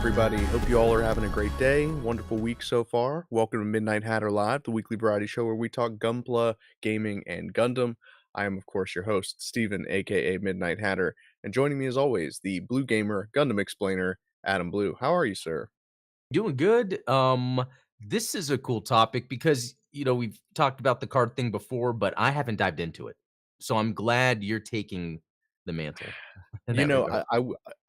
everybody. Hope you all are having a great day. Wonderful week so far. Welcome to Midnight Hatter Live, the weekly variety show where we talk Gunpla, gaming, and Gundam. I am, of course, your host, Steven, aka Midnight Hatter, and joining me as always, the Blue Gamer Gundam Explainer, Adam Blue. How are you, sir? Doing good. This is a cool topic because we've talked about the card thing before, but I haven't dived into it. So I'm glad you're taking the mantle in You that know, regard.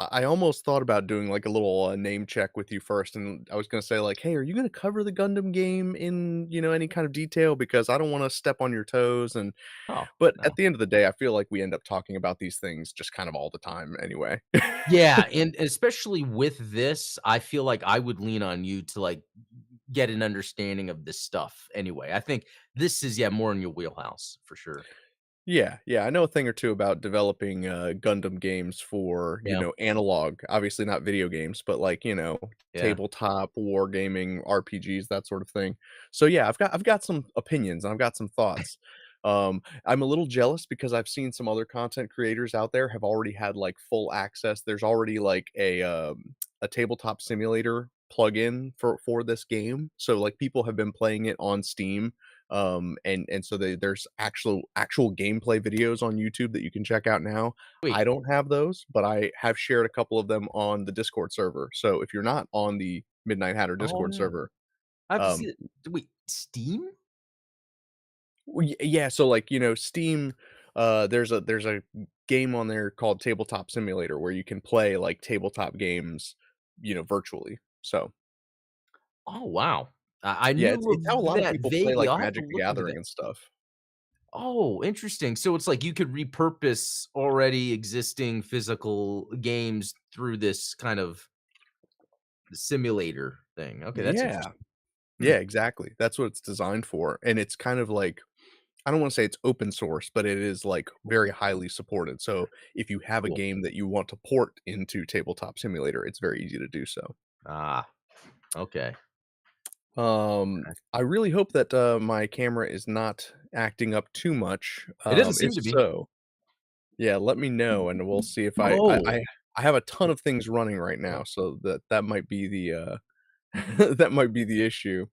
I almost thought about doing like a little name check with you first, and I was gonna say like, "Hey, are you gonna cover the Gundam game in any kind of detail?" Because I don't want to step on your toes, and Oh, but at no. the end of the day, I feel like we end up talking about these things just kind of all the time anyway. Yeah, and especially with this, I feel like I would lean on you to get an understanding of this stuff anyway. I think this is more in your wheelhouse for sure. Yeah, yeah, I know a thing or two about developing, Gundam games for, Yeah. analog, obviously not video games, but like, Yeah. tabletop, wargaming, RPGs, that sort of thing. So yeah, I've got some opinions, and I've got some thoughts. I'm a little jealous because I've seen some other content creators out there have already had, like, full access. There's already, like, a tabletop simulator plugin for this game. So, like, people have been playing it on Steam, and so there's actual gameplay videos on YouTube that you can check out now. I Wait. don't have those, but I have shared a couple of them on the Discord server. So if you're not on the Midnight Hatter Oh Discord yeah. server, I have to see um it. Wait, Steam? yeah, so like, Steam, there's a game on there called Tabletop Simulator where you can play like tabletop games, virtually. So Oh wow. I yeah, knew it's how a of lot of that people play vaguely. like I'll have to Magic the look into Gathering that. and stuff. Oh, interesting. So it's like you could repurpose already existing physical games through this kind of simulator thing. Okay, that's Yeah. interesting. Hmm. Yeah, exactly. That's what it's designed for, and it's kind of like I don't wanna say it's open source, but it is, like, very highly supported, so if you have a Cool. game that you want to port into Tabletop Simulator, it's very easy to do so. Ah, okay. I really hope that, my camera is not acting up too much, It doesn't if seem to be. so, yeah, let me know, and we'll see if I I Oh, I I have a ton of things running right now, so that might be the, that might be the issue.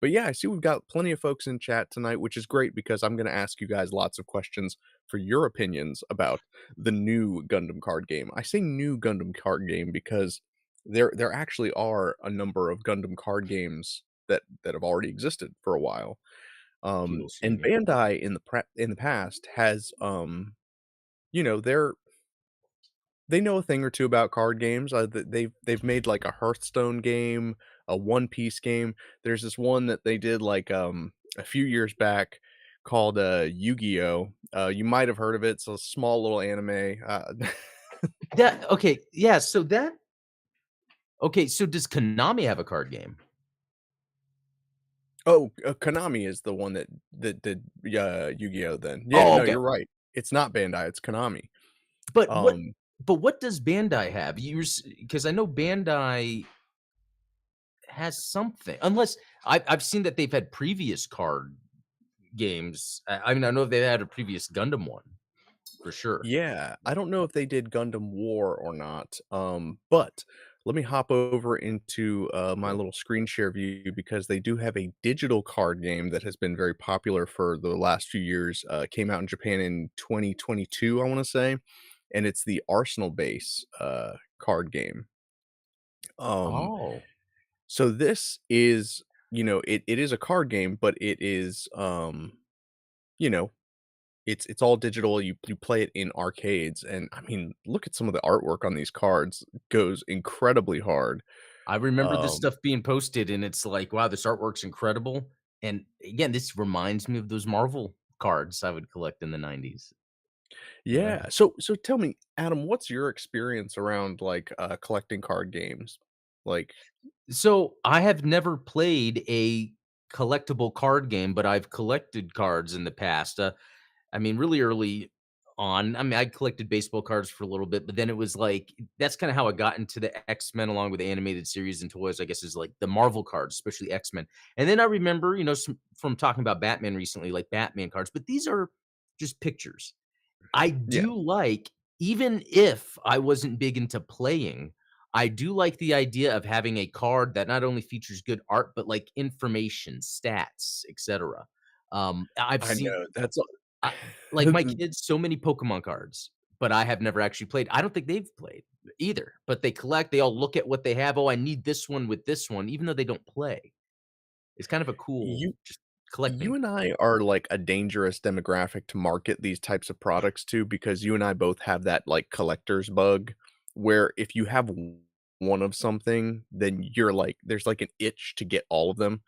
But yeah, I see we've got plenty of folks in chat tonight, which is great because I'm going to ask you guys lots of questions for your opinions about the new Gundam card game. I say new Gundam card game because there actually are a number of Gundam card games that have already existed for a while. you'll see And me. Bandai in the past has you know, they know a thing or two about card games. They've made like a Hearthstone game, a One Piece game. There's this one that they did like a few years back called Yu-Gi-Oh. You might have heard of it. It's a small little anime. That okay, yeah, so that okay, so does Konami have a card game? Oh, Konami is the one that did Yu-Gi-Oh. Then yeah, Oh, no, okay. you're right. It's not Bandai. It's Konami. But what Um, but what does Bandai have? Because I know Bandai has something, unless I've seen that they've had previous card games. I mean, I know they had a previous Gundam one for sure. Yeah, I don't know if they did Gundam War or not, but let me hop over into my Cool. little screen share view because they do have a digital card game that has been very popular for the last few years. Came out in Japan in 2022, I want to say, and it's the Arsenal base card game. Um, Oh, so this is, it is a card game, but it is, you know, it's all digital, you play it in arcades, and, I mean, look at some of the artwork on these cards, goes incredibly hard. I remember this Um stuff being posted, and it's like, wow, this artwork's incredible. And again, this reminds me of those Marvel cards I would collect in the 90s. Yeah. yeah, so tell me, Adam, what's your experience around, like, collecting card games? Like So I have never played a collectible card game, but I've collected cards in the past. I mean, really early on, I mean, I collected baseball cards for a little bit, but then it was like that's kind of how I got into the X-Men along with the animated series and toys, I guess, is like the Marvel cards, especially X-Men. And then I remember, from talking about Batman recently, like Batman cards, but these are just pictures. I yeah, do like, even if I wasn't big into playing, I do like the idea of having a card that not only features good art, but like information, stats, etc. I've I seen know, that's uh, like my kids so many Pokemon cards, but I have never actually played. I don't think they've played either, but they collect. They all look at what they have. Oh, I need this one with this one, even though they don't play. It's kind of a cool you just you collecting. and I are, like, a dangerous demographic to market these types of products to because you and I both have that, like, collector's bug, where if you have one of something, then you're like there's, like, an itch to get all of them.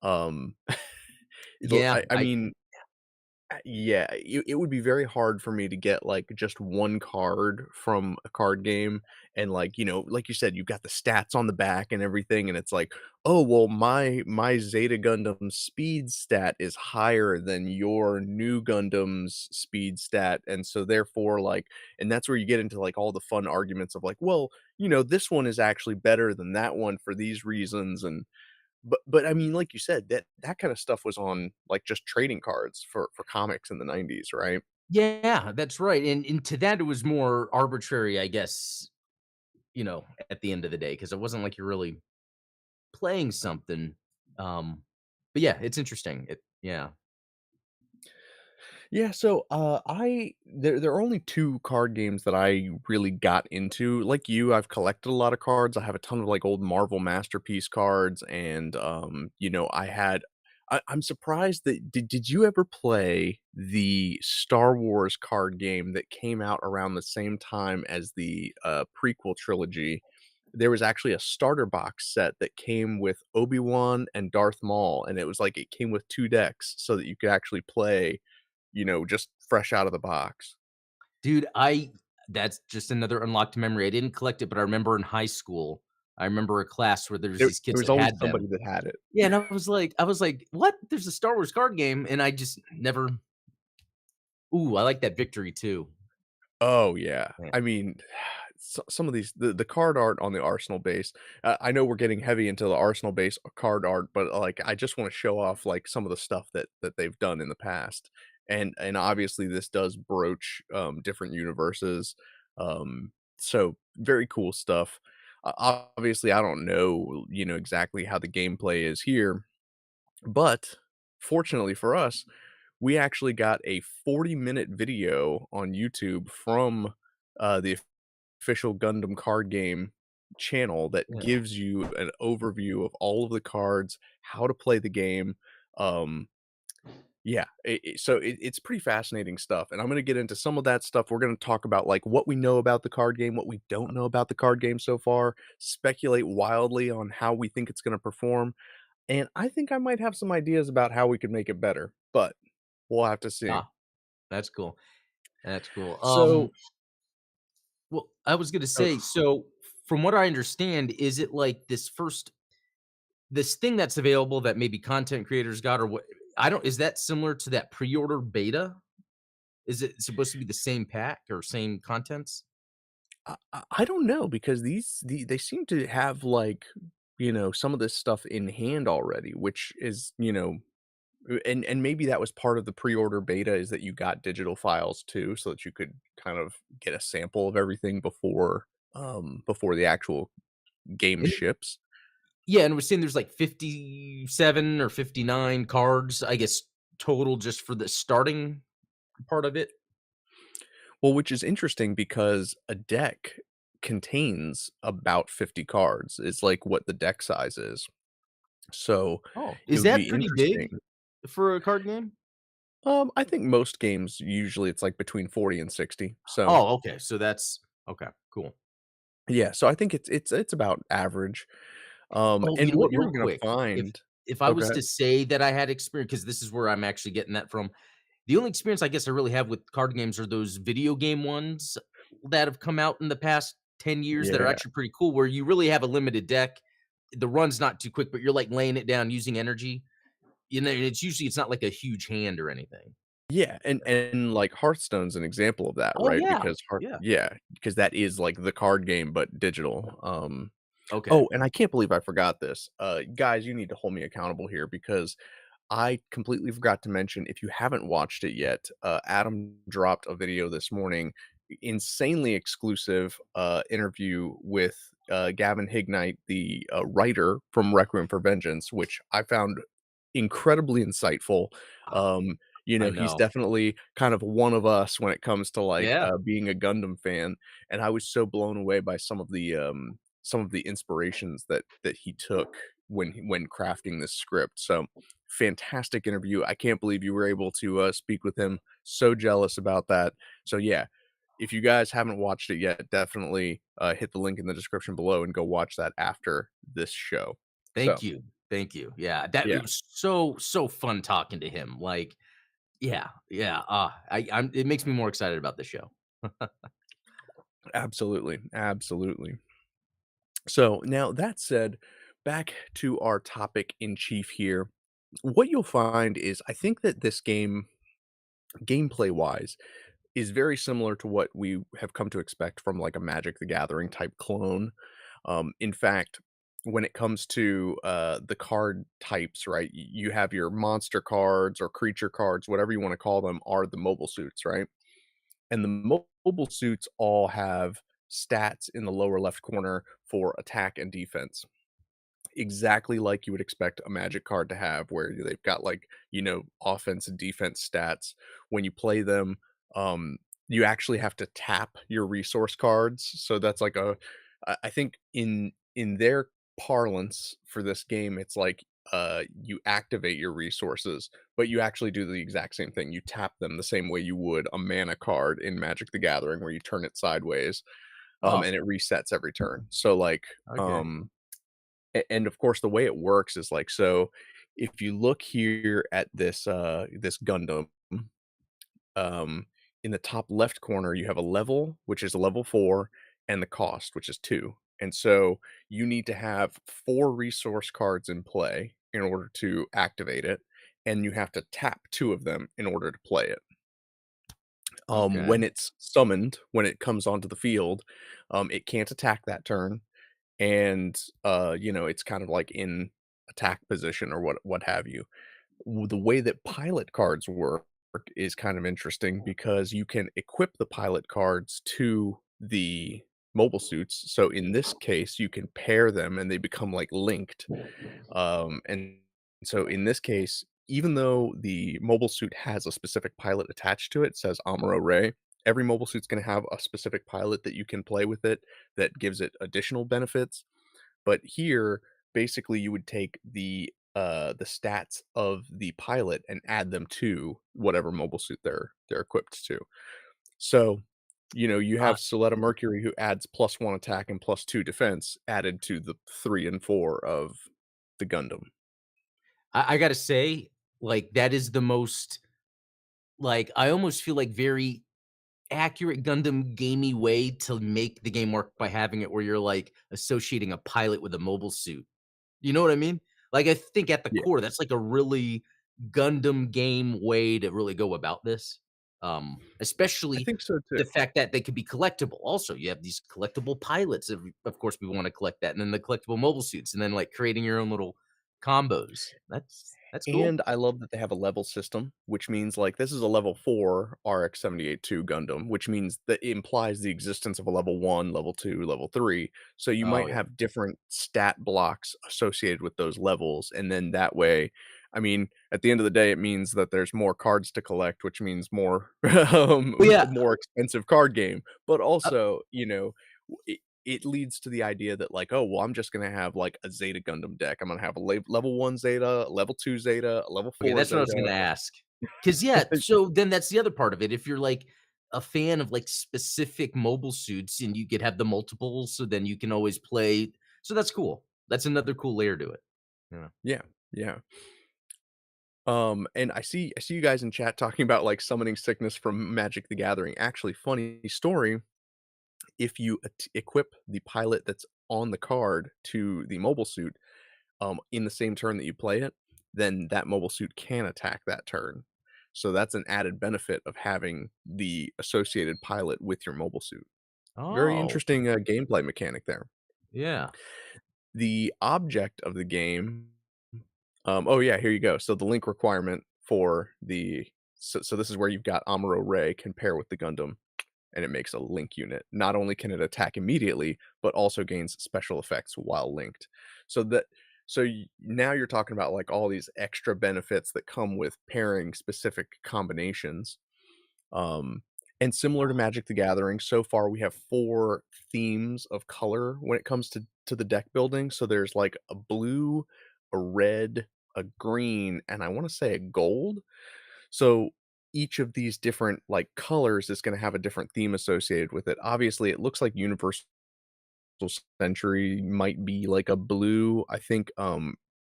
Um, it'll Yeah, I mean, yeah, it would be very hard for me to get, like, just 1 card from a card game and, like, like you said, you've got the stats on the back and everything, and it's like, "Oh, well, my Zeta Gundam speed stat is higher than your new Gundam's speed stat," and so therefore, like and that's where you get into, like, all the fun arguments of, like, "Well, this one is actually better than that one for these reasons," and but I mean, like you said, that kinda stuff was on, like, just trading cards for comics in the '90s, right? yeah, that's right. And to that, it was more arbitrary, I guess. At the end of the day, because it wasn't like you're really playing something. Um, but yeah, it's interesting. Yeah. Yeah, so, there are only 2 card games that I really got into. Like you, I've collected a lot of cards. I have a ton of, like, old Marvel Masterpiece cards, and, I'm surprised that did you ever play the Star Wars card game that came out around the same time as the, prequel trilogy? There was actually a starter box set that came with Obi-Wan and Darth Maul, and it was like it came with 2 decks so that you could actually play just fresh out of the box. Dude, I that's just another unlocked memory. I didn't collect it, but I remember in high school, I remember a class where there's There these there kids was that always had somebody them. that had it. Yeah, and I was like, "What? There's a Star Wars card game," and I just never. Ooh, I like that victory too. Oh, yeah. Yeah. I mean, some of these the card art on the Arsenal base, I know we're getting heavy into the Arsenal base card art, but, like, I just wanna show off, like, some of the stuff that they've done in the past, and obviously, this does broach, different universes, so very cool stuff. Obviously, I don't know, exactly how the gameplay is here, but fortunately for us, we actually got a 40-minute video on YouTube from, the official Gundam Card Game channel that Yeah. gives you an overview of all of the cards, how to play the game, um, yeah, it's pretty fascinating stuff, and I'm gonna get into some of that stuff. We're gonna talk about, like, what we know about the card game, what we don't know about the card game so far, speculate wildly on how we think it's gonna perform, and I think I might have some ideas about how we could make it better, but we'll have to see. Ah, that's cool. That's cool. So Well, I was gonna oh, say, so from what I understand, is it like this thing that's available that maybe content creators got or what I don't is that similar to that pre-order beta? Is it supposed to be the same pack or same contents? I don't know because they seem to have, like, some of this stuff in hand already, which is, and maybe that was part of the pre-order beta is that you got digital files too, so that you could kind of get a sample of everything before the actual game And ships. yeah, and we're saying there's like 57 or 59 cards, I guess, total just for the starting part of it. Well, which is interesting because a deck contains about 50 cards. It's like what the deck size is. So, Oh, it is would that be pretty big interesting. for a card game? I think most games, usually it's, like, between 40 and 60. So, Oh, okay. So that's okay, cool. yeah, so I think it's about average. Oh, you And know what what? you're Real gonna quick, if find if I Oh, go was ahead. to say that I had experience, because this is where I'm actually getting that from. The only experience I guess I really have with card games are those video game ones that have come out in the past 10 years that are Yeah. actually pretty cool, where you really have a limited deck. The run's not too quick, but you're, like, laying it down using energy. It's not like a huge hand or anything. Yeah, and, like, Hearthstone's an example of that, Oh, right? yeah. Because Hearth Yeah. yeah, because that is, like, the card game, but digital. Okay. Oh, and I can't believe I forgot this. Guys, you need to hold me accountable here because I completely forgot to mention, if you haven't watched it yet, Adam dropped a video this morning, insanely exclusive, interview with Gavin Hignite, the writer from Requiem for Vengeance, which I found incredibly insightful. Ah, Um, I he's know. definitely kind of one of us when it comes to like Yeah. being a Gundam fan, and I was so blown away by some of the inspirations that he took when crafting this script. So fantastic interview. I can't believe you were able to speak with him. So jealous about that. So yeah, if you guys haven't watched it yet, definitely hit the link in the description below and go watch that after this show. Thank So you. Thank you. Yeah, that yeah, it was so fun talking to him. Like, yeah, yeah. I'm. It makes me more excited about the show. absolutely, absolutely. So now that said, back to our topic in chief here. What you'll find is I think that this game, gameplay wise, is very similar to what we have come to expect from like a Magic the Gathering type clone. In fact, when it comes to the card types, right, you have your monster cards or creature cards, whatever you want to call them, are the mobile suits, right? And the mobile suits all have stats in the lower left corner for attack and defense, exactly like you would expect a Magic card to have, where they've got like, offense and defense stats. When you play them, you actually have to tap your resource cards. So that's like I think in their parlance for this game, it's like you activate your resources, but you actually do the exact same thing. You tap them the same way you would a mana card in Magic the Gathering, where you turn it sideways, Oh, and it resets every turn. So like, okay. um and of course, the way it works is like, so if you look here at this Gundam, um, in the top left corner, you have a level, which is a level 4, and the cost, which is 2. And so you need to have 4 resource cards in play in order to activate it, and you have to tap 2 of them in order to play it. Okay. When it's summoned, when it comes onto the field, it can't attack that turn, and it's kind of like in attack position or what have you. The way that pilot cards work is kind of interesting because you can equip the pilot cards to the mobile suits. So in this case, you can pair them and they become like linked. And so in this case, even though the mobile suit has a specific pilot attached to it, says Amuro Ray, every mobile suit's going to have a specific pilot that you can play with it that gives it additional benefits. But here, basically, you would take the stats of the pilot and add them to whatever mobile suit they're equipped to. So, you Uh, have Soletta Mercury who adds +1 attack and +2 defense added to the 3 and 4 of the Gundam. I gotta say, like, that is the most like, I almost feel like very accurate Gundam gamey way to make the game work by having it where you're, like, associating a pilot with a mobile suit. You know what I mean? Like, I think at the Yeah, core, that's like a really Gundam game way to really go about this. I Especially think so too. the fact that they could be collectible. Also, you have these collectible pilots. Of course, we want to collect that, and then the collectible mobile suits, and then like creating your own little combos. That's cool. And I love that they have a level system, which means, like, this is a level 4 RX-78-2 Gundam, which means that it implies the existence of a level 1, level 2, level 3. So you Oh might yeah, have different stat blocks associated with those levels, and then that way, I mean, at the end of the day, it means that there's more cards to collect, which means more, well, yeah. more expensive card game, but uh, also, it leads to the idea that like, "Oh, well, I'm just gonna have, like, a Zeta Gundam deck. I'm gonna have a level 1 Zeta, a level 2 Zeta, a level okay, 4 that's what I was Zeta." gonna ask. Cause yeah, so then that's the other part of it. If you're like a fan of like specific mobile suits, and you could have the multiples, so then you can always play. So that's cool. That's another cool layer to it. Yeah. Yeah, yeah. And I see you guys in chat talking about, like, summoning sickness from Magic the Gathering. Actually, funny story, if you equip the pilot that's on the card to the mobile suit, in the same turn that you play it, then that mobile suit can attack that turn. So that's an added benefit of having the associated pilot with your mobile suit. Very Oh, interesting, gameplay mechanic there. yeah. The object of the game, oh, yeah, here you go. So the link requirement for the so this is where you've got Amuro Ray can pair with the Gundam, and it makes a link unit. Not only can it attack immediately, but also gains special effects while linked. So that now you're talking about like all these extra benefits that come with pairing specific combinations. Um, and similar to Magic the Gathering, so far we have 4 themes of color when it comes to the deck building. So there's like a blue, a red, a green, and I want to say a gold. So each of these different like colors is going to have a different theme associated with it. Obviously, it looks like Universal Century might be like a blue. I think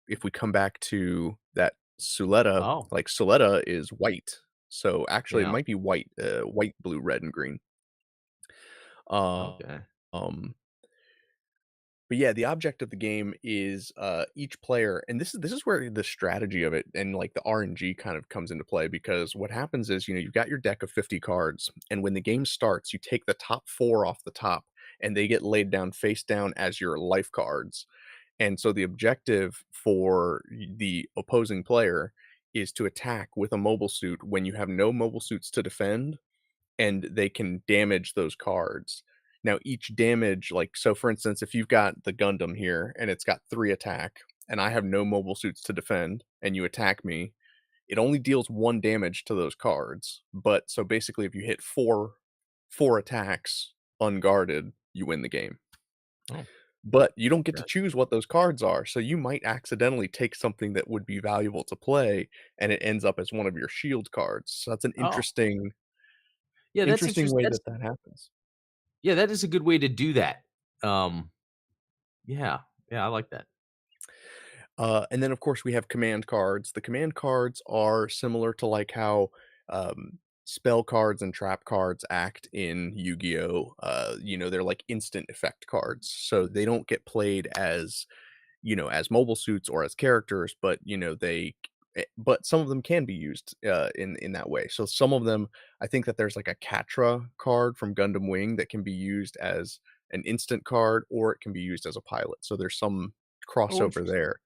if we come back to that Suletta, Oh, like Suletta is white. So actually it yeah. might be white, white, blue, red, and green. Uh, Okay. um but yeah, the object of the game is each player, and this is where the strategy of it and like the RNG kind of comes into play because what happens is, you've got your deck of 50 cards, and when the game starts, you take the top 4 off the top and they get laid down face down as your life cards. And so the objective for the opposing player is to attack with a mobile suit when you have no mobile suits to defend, and they can damage those cards. Now, each damage, like, so for instance, if you've got the Gundam here and it's got 3 attack, and I have no mobile suits to defend, and you attack me, it only deals 1 damage to those cards. But so basically, if you hit four attacks unguarded, you win the game. Oh, But you don't get to okay. choose what those cards are, so you might accidentally take something that would be valuable to play, and it ends up as one of your shield cards. So that's an Oh, yeah, that's interesting interesting. way That's that that happens. yeah, that is a good way to do that. Um, yeah, yeah, I like that. And then, of course, we have command cards. The command cards are similar to like how spell cards and trap cards act in Yu-Gi-Oh. They're like instant effect cards, so they don't get played as as mobile suits or as characters, but but some of them can be used in that way. So some of them, I think that there's like a Catra card from Gundam Wing that can be used as an instant card, or it can be used as a pilot. So there's some Oh, crossover interesting. there.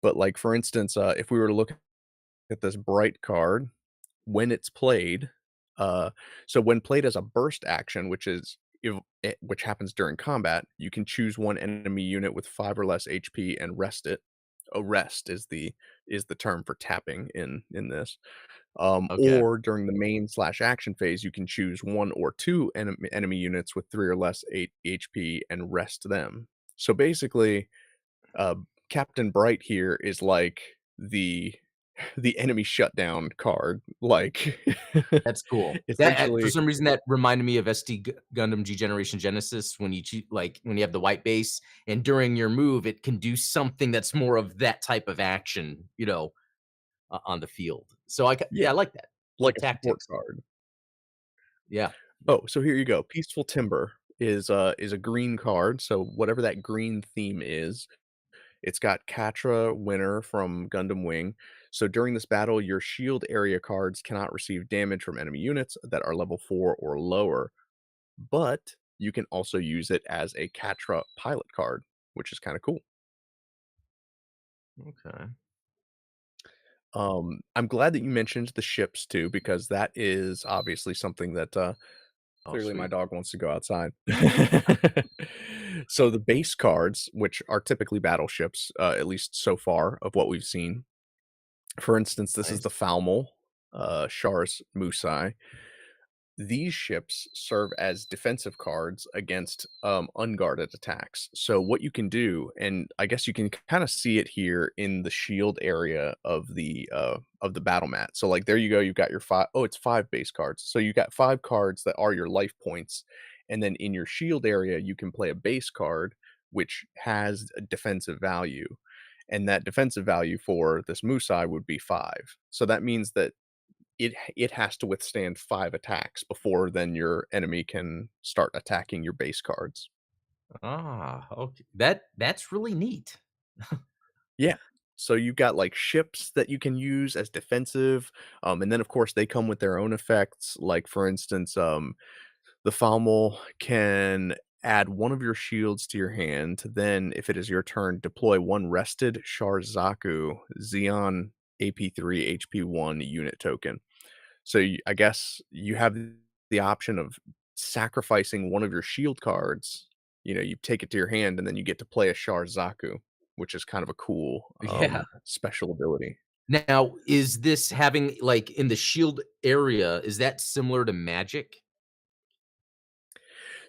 But like for instance, if we were to look at this bright card, when it's played, uh, so when played as a burst action, which happens during combat, you can choose one enemy unit with 5 or less HP and rest it. A rest is the term for tapping in this. Okay. Or during the main/action phase, you can choose 1 or 2 enemy units with 3 or less 8 HP and rest them. So basically, uh, Captain Bright here is like the the enemy shutdown card, like, That's cool. That for essentially. some reason, that reminded me of Gundam G Generation Genesis when when you have the white base, and during your move, it can do something that's more of that type of action, on the field. So Yeah, yeah, I like that. like Little a support tactics. card. Yeah. Yeah. Oh, so here you go. Peaceful Timber is a green card, so whatever that green theme is, it's got Catra Winner from Gundam Wing. So during this battle, your shield area cards cannot receive damage from enemy units that are level 4 or lower, but you can also use it as a Catra pilot card, which is kind of cool. Okay. I'm glad that you mentioned the ships too, because that is obviously something that Oh, clearly my sweet. dog wants to go outside. So the base cards, which are typically battleships, at least so far of what we've seen. For instance, this is Nice. the Falmel, Shars Musai. These ships serve as defensive cards against unguarded attacks. So what you can do, and I guess you can kind of see it here in the shield area of the battle mat. So like there you go, you've got your five. Oh, it's 5 base cards. So you got 5 cards that are your life points, and then in your shield area you can play a base card which has a defensive value. And that defensive value for this Musai would be 5. So that means that it has to withstand 5 attacks before then your enemy can start attacking your base cards. Ah, okay. That's really neat. Yeah. So you've got, like, ships that you can use as defensive, and then, of course, they come with their own effects, like, for instance, the Falmel can add one of your shields to your hand, then if it is your turn, deploy 1 rested Sharzaku Xeon AP3 HP1 unit token. So I guess you have the option of sacrificing one of your shield cards, you take it to your hand and then you get to play a Zaku, which is kind of a cool, Yeah. special ability. Now, is this having like, in the shield area, is that similar to Magic?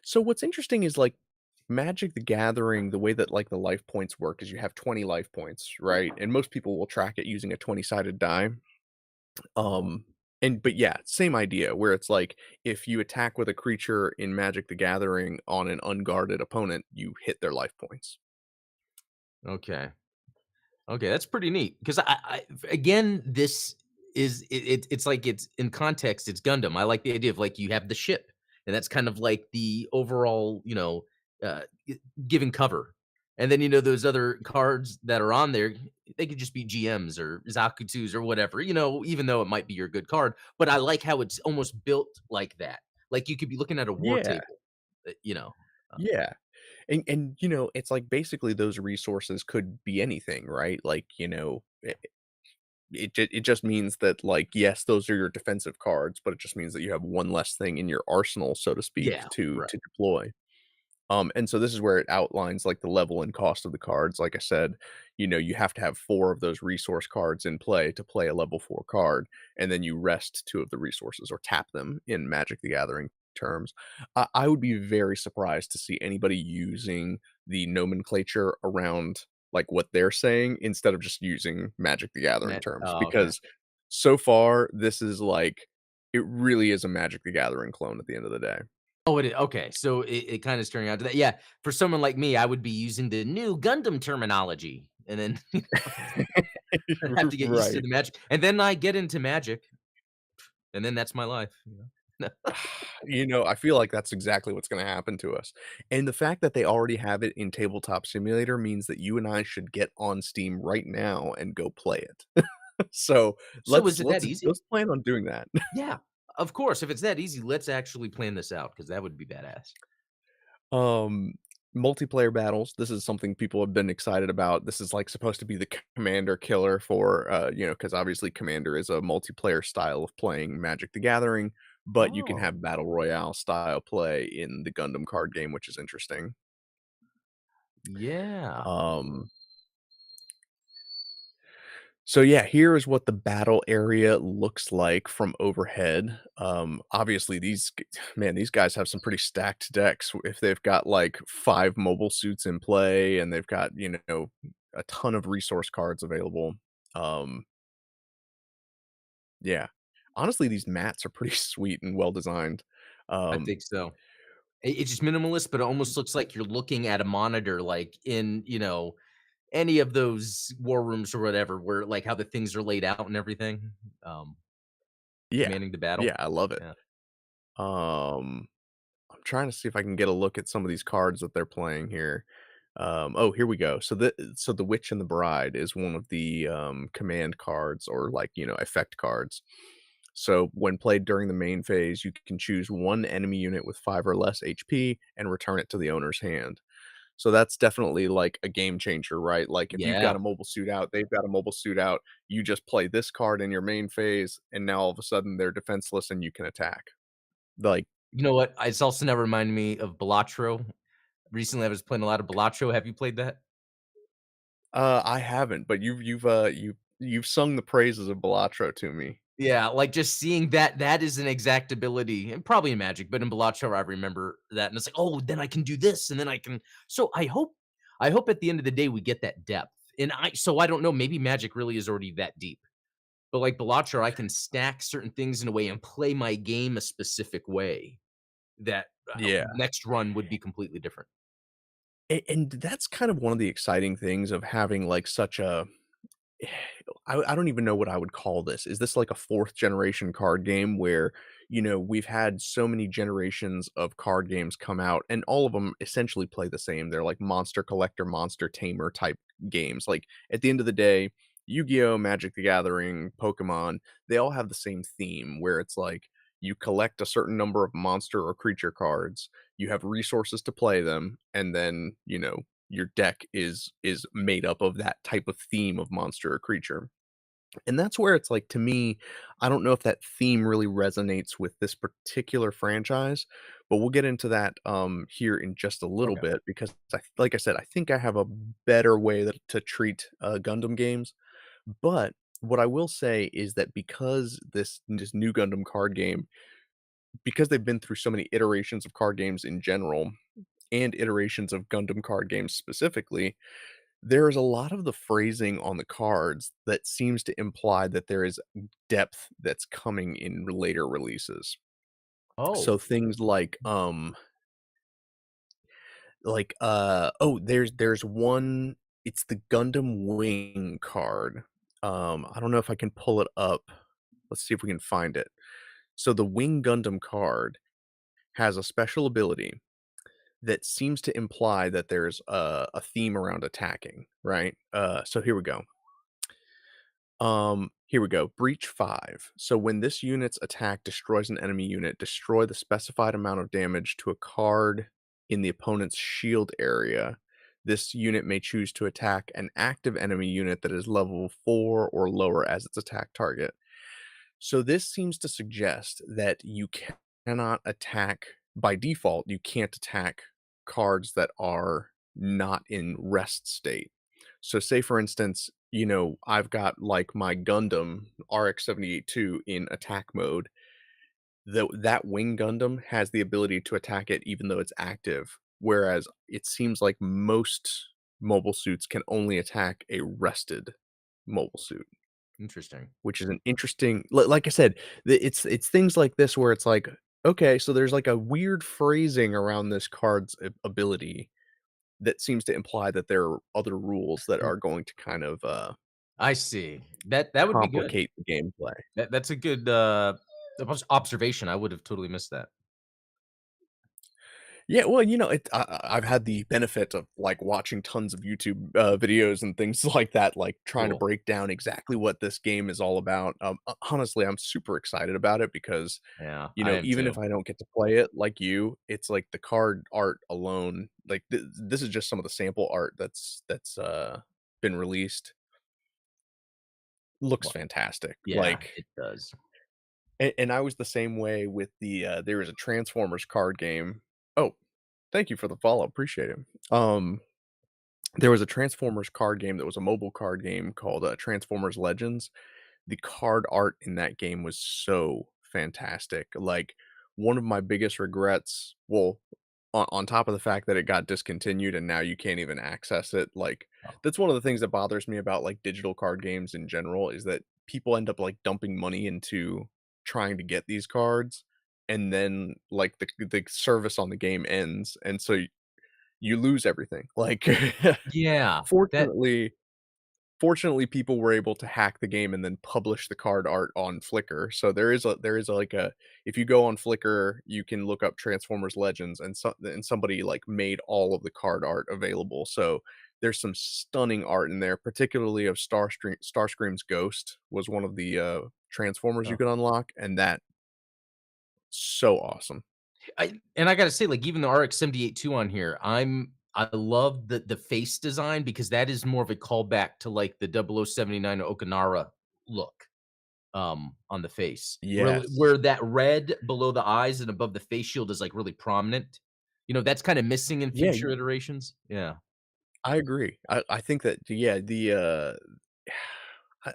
So what's interesting is, like, Magic the Gathering, the way that, like, the life points work is you have 20 life points, right? And most people will track it using a 20-sided die. Oh, Um, but yeah, same idea where it's like if you attack with a creature in Magic the Gathering on an unguarded opponent, you hit their life points. okay. Okay, that's pretty neat. Because again, this is it's like it's in context, it's Gundam. I like the idea of like you have the ship, and that's kind of like the overall, giving cover. And then those other cards that are on there, they could just be GMs or Zakutus or whatever, even though it might be your good card. But I like how it's almost built like that. Like you could be looking at a war Yeah, table, uh, you know. uh, yeah. And it's like basically those resources could be anything, right? Like, it just means that, like, yes, those are your defensive cards, but it just means that you have one less thing in your arsenal, so to speak, yeah, to right. deploy. And so this is where it outlines, like, the level and cost of the cards. Like I said, you have to have 4 of those resource cards in play to play a level 4 card, and then you rest 2 of the resources or tap them in Magic the Gathering terms. I would be very surprised to see anybody using the nomenclature around, like, what they're saying instead of just using Magic the Gathering terms, Oh, okay. because so far, this is like it really is a Magic the Gathering clone at the end of the day. Oh, okay, so it kinda is turning out to that. Yeah, for someone like me, I would be using the new Gundam terminology, and then I'd have to get used to Right. the magic, and then I get into Magic, and then that's my life, I feel like that's exactly what's gonna happen to us, and the fact that they already have it in Tabletop Simulator means that you and I should get on Steam right now and go play it. So, So let's is it that let's easy? let's plan on doing that. Yeah, of course, if it's that easy, let's actually plan this out because that would be badass. Um, Multiplayer battles, this is something people have been excited about. This is, like, supposed to be the commander killer for, because obviously Commander is a multiplayer style of playing Magic the Gathering, but you can Oh, have battle royale style play in the Gundam card game, which is interesting. yeah. Um So yeah, here is what the battle area looks like from overhead. Obviously these guys have some pretty stacked decks. If they've got like 5 mobile suits in play and they've got, a ton of resource cards available. Um, yeah. Honestly, these mats are pretty sweet and well designed. I Um, think so. It's just minimalist, but it almost looks like you're looking at a monitor, like, in, any of those war rooms or whatever, where like, how the things are laid out and everything, um, yeah. commanding the battle. Yeah, I love it. Yeah. Um I'm trying to see if I can get a look at some of these cards that they're playing here. Oh, here we go. So the Witch and the Bride is one of the command cards or like effect cards. So when played during the main phase, you can choose one enemy unit with 5 or less HP and return it to the owner's hand. So that's definitely like a game changer, right? Like if you've got Yeah. a mobile suit out, they've got a mobile suit out, you just play this card in your main phase, and now all of a sudden they're defenseless and you can attack. Like You know what? It's also now reminded me of Balatro. Recently, I was playing a lot of Balatro. Have you played that? I haven't, but you've sung the praises of Balatro to me. Yeah, like, just seeing that is an exact ability, and probably in Magic, but in Balatro, I remember that, and it's like, "Oh, then I can do this, and then I can." So, I hope at the end of the day, we get that depth, and I don't know, maybe Magic really is already that deep, but like Balatro, I can stack certain things in a way and play my game a specific way that, Yeah, next run would be completely different. and that's kind of one of the exciting things of having, like, such a I don't even know what I would call this. Is this like a 4th generation card game where, we've had so many generations of card games come out and all of them essentially play the same. They're like monster collector, monster tamer type games. Like at the end of the day, Yu-Gi-Oh, Magic the Gathering, Pokemon, they all have the same theme where it's like you collect a certain number of monster or creature cards, you have resources to play them, and then, your deck is made up of that type of theme of monster or creature. And that's where it's like, to me, I don't know if that theme really resonates with this particular franchise, but we'll get into that here in just a little Okay. bit because, like I said, I think I have a better way to treat Gundam games. But what I will say is that because this new Gundam card game, because they've been through so many iterations of card games in general and iterations of Gundam card games specifically, there's a lot of the phrasing on the cards that seems to imply that there is depth that's coming in later releases. So Oh, things oh, there's one, it's the Gundam Wing card. I don't know if I can pull it up. Let's see if we can find it. So the Wing Gundam card has a special ability that seems to imply that there's a theme around attacking, right? So here we go. Here we go. Breach 5. So when this unit's attack destroys an enemy unit, destroy the specified amount of damage to a card in the opponent's shield area. This unit may choose to attack an active enemy unit that is level 4 or lower as its attack target. So this seems to suggest that you cannot attack by default, you can't attack cards that are not in rest state. So say for instance, I've got like my Gundam RX-78-2 in attack mode. That Wing Gundam has the ability to attack it even though it's active, whereas it seems like most mobile suits can only attack a rested mobile suit. interesting. Which is an interesting, like I said, it's things like this where it's like, okay, so there's like a weird phrasing around this card's ability that seems to imply that there are other rules that are going to kind of, I see. That would be good. complicate the gameplay. That's a good, observation. I would have totally missed that. Yeah, well, I've had the benefit of, like, watching tons of YouTube, videos and things like that, like, trying to Cool. break down exactly what this game is all about. Honestly, I'm super excited about it because, Yeah, I am even if too. I don't get to play it like you, it's like the card art alone, like, this is just some of the sample art that's been released. Looks Well, fantastic, yeah, like, it does. and I was the same way with there was a Transformers card game. Oh, thank you for the follow, appreciate it. There was a Transformers card game that was a mobile card game called, Transformers Legends. The card art in that game was so fantastic. Like, one of my biggest regrets, well, on top of the fact that it got discontinued and now you can't even access it, like, Oh, that's one of the things that bothers me about, like, digital card games in general is that people end up, like, dumping money into trying to get these cards, and then, like, the service on the game ends, and so you lose everything. Like, yeah, that fortunately fortunately, people were able to hack the game and then publish the card art on Flickr. So like a if you go on Flickr, you can look up Transformers Legends and somebody like made all of the card art available. So there's some stunning art in there, particularly of Starscream's ghost was one of the Transformers you oh. could unlock, and that so awesome. I gotta say, like, even the RX-78 on here, I love the face design because that is more of a callback to, like, the 0079 Okanara look, on the face. Really Yes. where that red below the eyes and above the face shield is, like, really prominent. That's kinda missing in Yeah, future iterations. Yeah. I agree. I think that, yeah, I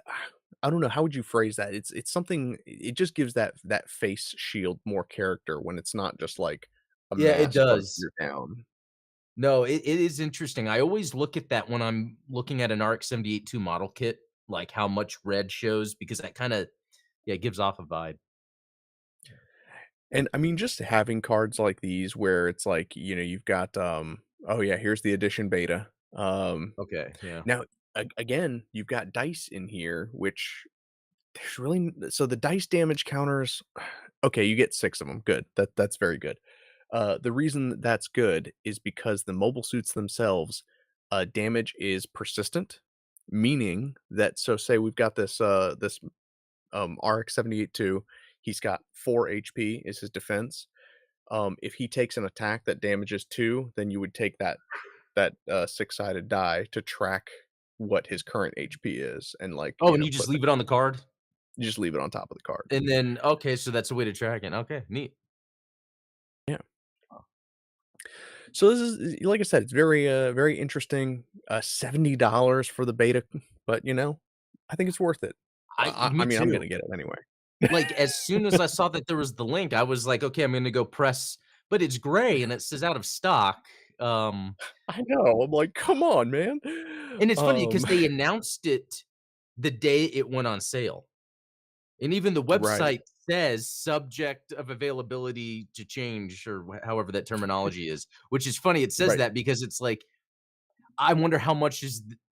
I don't know, how would you phrase that? It's something, it just gives that face shield more character when it's not just like a Yeah, it mask of does. you're down. No, it is interesting. I always look at that when I'm looking at an RX-78 model kit, like, how much red shows because that kinda yeah, it gives off a vibe. And I mean, just having cards like these where it's like, you've got, oh yeah, here's the edition beta. Okay, yeah. Now again, you've got dice in here, which there's really so the dice damage counters, okay, you get 6 of them, good. That's very good. The reason that that's good is because the mobile suits themselves, damage is persistent, meaning that, so say we've got this RX-78-2, he's got 4 HP is his defense. If he takes an attack that damages 2, then you would take that six-sided die to track what his current HP is and, like, Oh, you and know, you just put that leave it on the card? you just leave it on top of the card. And then okay, so that's a way to track it. Okay, neat. Yeah. So this is like I said, it's very interesting. $70 for the beta, but, I think it's worth it. I Me mean, I'm gonna too. get it anyway. Like, as soon as I saw that there was the link, I was like, "Okay, I'm gonna go press," but it's gray and it says out of stock. Um, I know, I'm like, "Come on, man." and it's funny Um, because they announced it the day it went on sale. And even the right, website says subject of availability to change or however that terminology is, which is funny. It says right. that because it's like, I wonder how much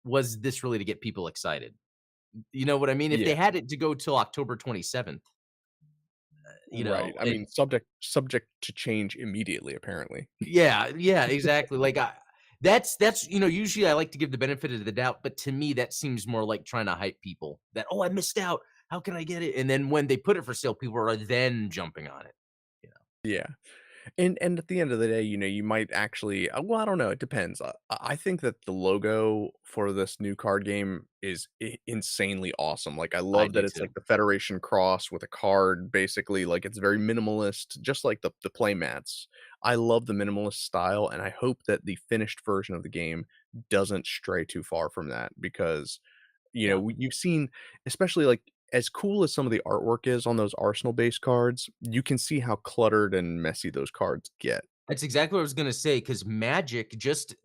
was this really to get people excited? You know what I mean? If Yeah, they had it to go till October 27th, right. I it mean, subject to change immediately, apparently. yeah, yeah, exactly. Like that's usually I like to give the benefit of the doubt, but to me that seems more like trying to hype people that, "Oh, I missed out. How can I get it?" And then when they put it for sale, people are then jumping on it, you know. Yeah. And at the end of the day, you might actually well, I don't know, it depends. I think that the logo for this new card game is insanely awesome. Like I I love do that it's too. like the Federation cross with a card basically, like it's very minimalist, just like the play mats. I love the minimalist style and I hope that the finished version of the game doesn't stray too far from that because Yeah. you've seen, especially like as cool as some of the artwork is on those Arsenal based cards, you can see how cluttered and messy those cards get. That's exactly what I was gonna say. Because Magic just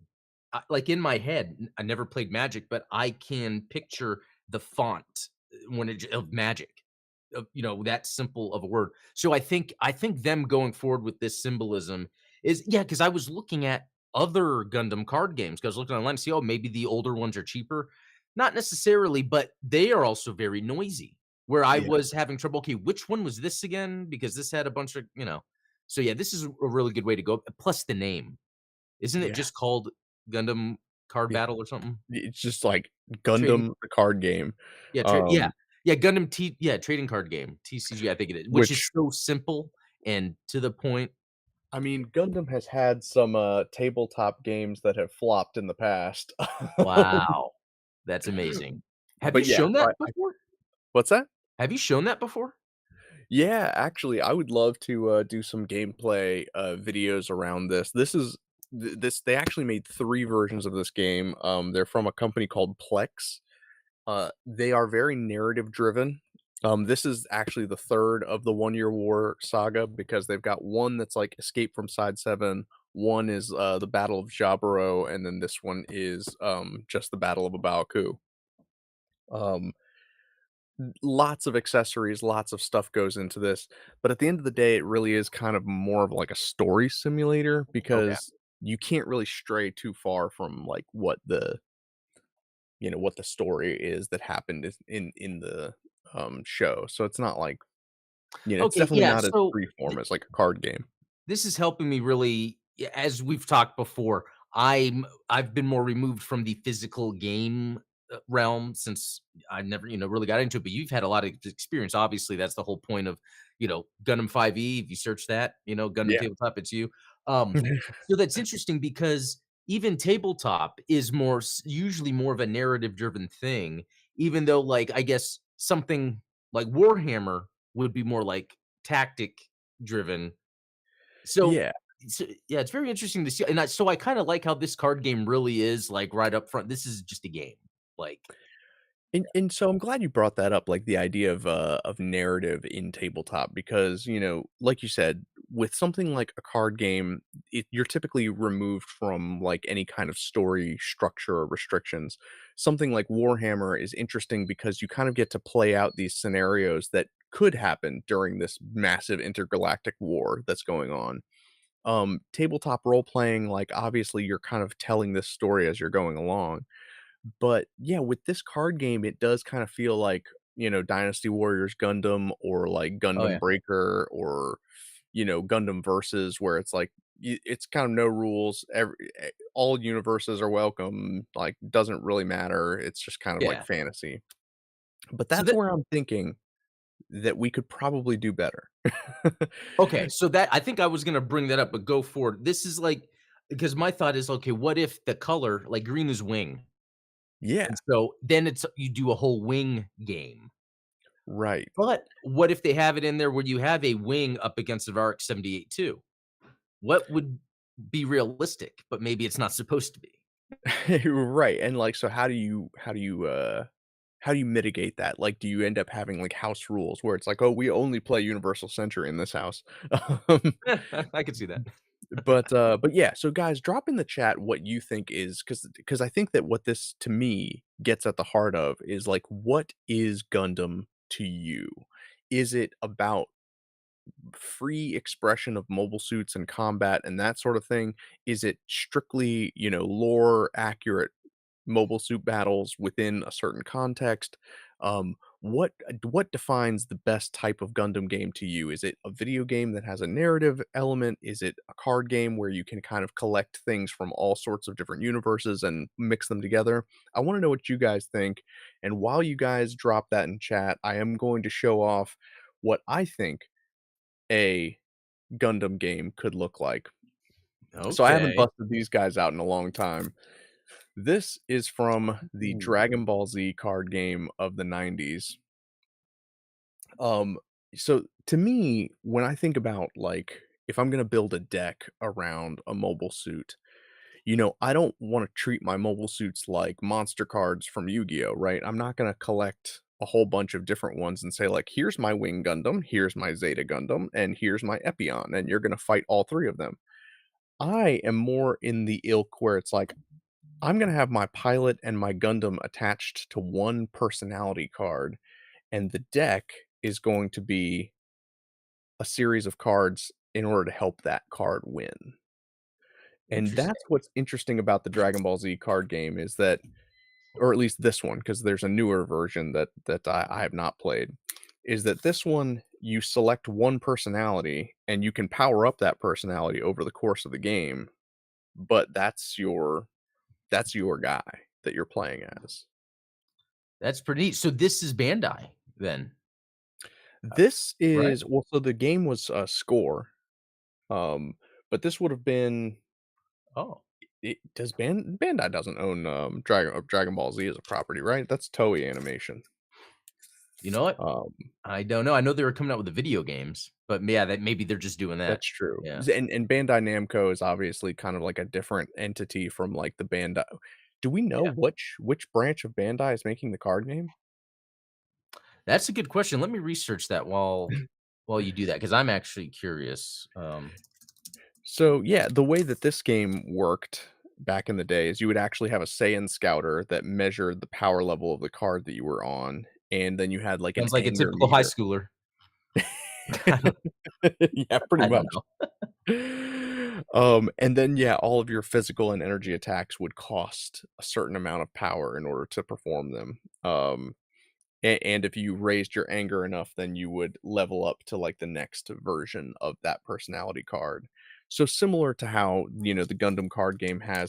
like, in my head, I never played Magic, but I can picture the font when it of Magic, that simple of a word. So I think them going forward with this symbolism is yeah. Because I was looking at other Gundam card games. 'Cause I was looking online to see, oh, maybe the older ones are cheaper. Not necessarily, but they are also very noisy, where I Yeah, was having trouble, "Okay, which one was this again?" Because this had a bunch of so, yeah, this is a really good way to go, plus the name. Isn't it yeah, just called Gundam Card yeah. Battle or something? It's just like Trading Gundam, the card game, yeah. um, Yeah, trading card game, TCG, I think it is, which is which so simple and to the point. I mean, Gundam has had some tabletop games that have flopped in the past. Wow, that's amazing. Have you But yeah, shown so that I before? what's that? Have you shown that before? Yeah, actually, I would love to, do some gameplay, videos around this. This they actually made 3 versions of this game, they're from a company called Plex. They are very narrative driven. This is actually the 3rd of the One Year War saga because they've got one that's, like, Escape from Side 7, one is, the Battle of Jaburo, and then this one is, just the Battle of Abaoku. Um Lots of accessories, lots of stuff goes into this, but at the end of the day, it really is kind of more of like a story simulator Okay. because you can't really stray too far from like what the story is that happened in the show. So it's not like, it's Okay, definitely yeah, not as so freeform as like a card game. this is helping me really as we've talked before, I've been more removed from the physical game, realm since I never, really got into it, but you've had a lot of experience. Obviously, that's the whole point of, Gundam 5E. If you search that, Gundam Yeah. Tabletop, it's you. Um, so that's interesting because even tabletop is usually more of a narrative driven thing, even though, like, I guess something like Warhammer would be more like tactic driven. So Yeah. yeah, it's very interesting to see, and I kinda like how this card game really is, like, right up front. This is just a game, like And so I'm glad you brought that up, like the idea of narrative in tabletop, because like you said, with something like a card game, you're typically removed from like any kind of story structure or restrictions. Something like Warhammer is interesting because you kind of get to play out these scenarios that could happen during this massive intergalactic war that's going on. Tabletop role playing, like obviously you're kind of telling this story as you're going along, but yeah, with this card game, it does kind of feel like, Dynasty Warriors Gundam or like oh, Gundam yeah. Breaker or, Gundam Versus, where it's like, it's kind of no rules. All universes are welcome. Like, doesn't really matter. It's just kind of like Yeah. fantasy. But So that's that where I'm thinking that we could probably do better. okay, so that I think I was gonna bring that up, but go forward. This is like because my thought is, okay, what if the color like green is wing? Yeah, And so then it's you do a whole wing game. right. But what if they have it in there where you have a wing up against an RX-78 too? What would be realistic, but maybe it's not supposed to be? Right, and, like, so how do you mitigate that? Like, do you end up having, like, house rules where it's like, "Oh, we only play Universal Century in this house?" Um, I could see that. but yeah, so guys, drop in the chat what you think is because I think that what this, to me, gets at the heart of is, like, what is Gundam to you? Is it about free expression of mobile suits and combat and that sort of thing? Is it strictly, lore accurate mobile suit battles within a certain context? What defines the best type of Gundam game to you? Is it a video game that has a narrative element? Is it a card game where you can kind of collect things from all sorts of different universes and mix them together? I want to know what you guys think. And while you guys drop that in chat, I am going to show off what I think a Gundam game could look like. So I haven't Okay. busted these guys out in a long time. This is from the Ooh. Dragon Ball Z card game of the '90s. Um, so to me, when I think about, like, if I'm gonna build a deck around a mobile suit, I don't wanna treat my mobile suits like monster cards from Yu-Gi-Oh, right? I'm not gonna collect a whole bunch of different ones and say, like, "Here's my Wing Gundam, here's my Zeta Gundam, and here's my Epion, and you're gonna fight all 3 of them." I am more in the ilk where it's like, I'm gonna have my pilot and my Gundam attached to one personality card, and the deck is going to be a series of cards in order to help that card win. And Interesting. that's what's interesting about the Dragon Ball Z card game is that, or at least this one, because there's a newer version that I have not played, is that this one you select one personality and you can power up that personality over the course of the game, but that's your guy that you're playing as. That's pretty neat. So this is Bandai then, This right? is well, so the game was a score, um, but this would have been Oh, does Bandai doesn't own, Dragon Ball Z as a property, right? That's Toei Animation. you know what? Um, I don't know. I know they were coming out with the video games, but yeah, that maybe they're just doing that. that's true. Yeah. And Bandai Namco is obviously kind of like a different entity from, like, the Bandai. Do we know Yeah. which branch of Bandai is making the card game? That's a good question. Let me research that while you do that because I'm actually curious. So, yeah, the way that this game worked back in the day is you would actually have a Saiyan scouter that measured the power level of the card that you were on, and then you had, like, an Sounds like a anger typical high meter. schooler. I don't Yeah, pretty I don't much. know. And then, yeah, all of your physical and energy attacks would cost a certain amount of power in order to perform them. And if you raised your anger enough, then you would level up to, like, the next version of that personality card. So similar to how, the Gundam card game Yeah.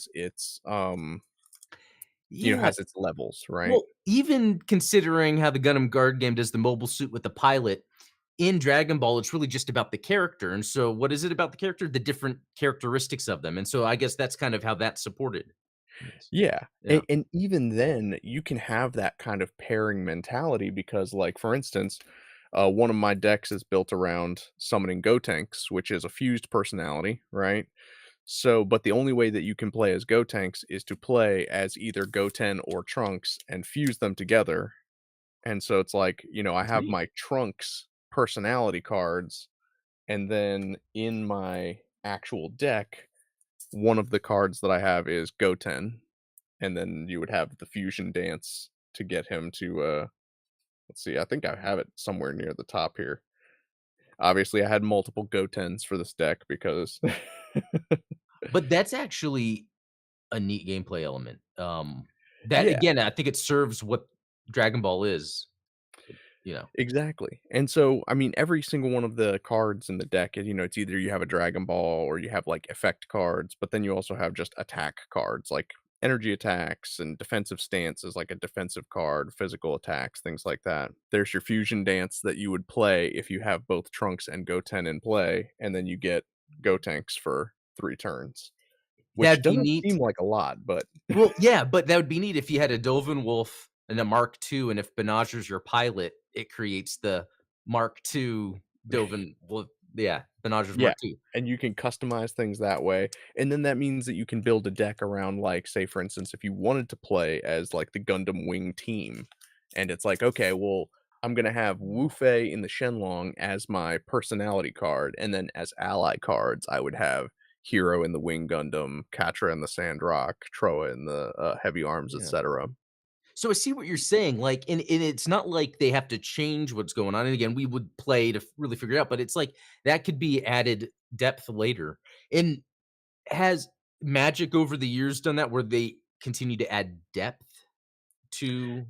has its levels, right? Well, even considering how the Gundam Guard game does the mobile suit with the pilot, in Dragon Ball, it's really just about the character, and so what is it about the character? The different characteristics of them, and so I guess that's kind of how that's supported. Yes. Yeah, Yeah. and even then, you can have that kind of pairing mentality because, like, for instance, one of my decks is built around summoning Gotenks, which is a fused personality, right? So, but the only way that you can play as Gotenks is to play as either Goten or Trunks and fuse them together. And so it's like, I That's have neat. my Trunks personality cards, and then in my actual deck, one of the cards that I have is Goten, and then you would have the fusion dance to get him to let's see, I think I have it somewhere near the top here. Obviously, I had multiple Gotens for this deck because But that's actually a neat gameplay element. That yeah, again, I think it serves what Dragon Ball is, you know. exactly. And so, I mean, every single one of the cards in the deck, it's either you have a Dragon Ball or you have, like, effect cards, but then you also have just attack cards, like energy attacks and defensive stance is like a defensive card, physical attacks, things like that. There's your fusion dance that you would play if you have both Trunks and Goten in play, and then you get Gotenks for 3 turns. which That'd be doesn't seem neat. like a lot, but Well, yeah, but that would be neat if you had a Dovin Wolf and a Mark II, and if Banagher's your pilot, it creates the Mark II Dovin Wolf. Yeah, Banagher's yeah, Mark II. and you can customize things that way, and then that means that you can build a deck around, like, say, for instance, if you wanted to play as, like, the Gundam Wing team, and it's like, "Okay, well, I'm gonna have Wu Fei in the Shenlong as my personality card, and then as ally cards, I would have Hero in the Wing Gundam, Katra in the Sandrock, Troa in the, Heavy Arms, Yeah. etcetera." So I see what you're saying, like, and it's not like they have to change what's going on, and again, we would play to really figure it out, but it's like that could be added depth later. And has Magic over the years done that where they continue to add depth to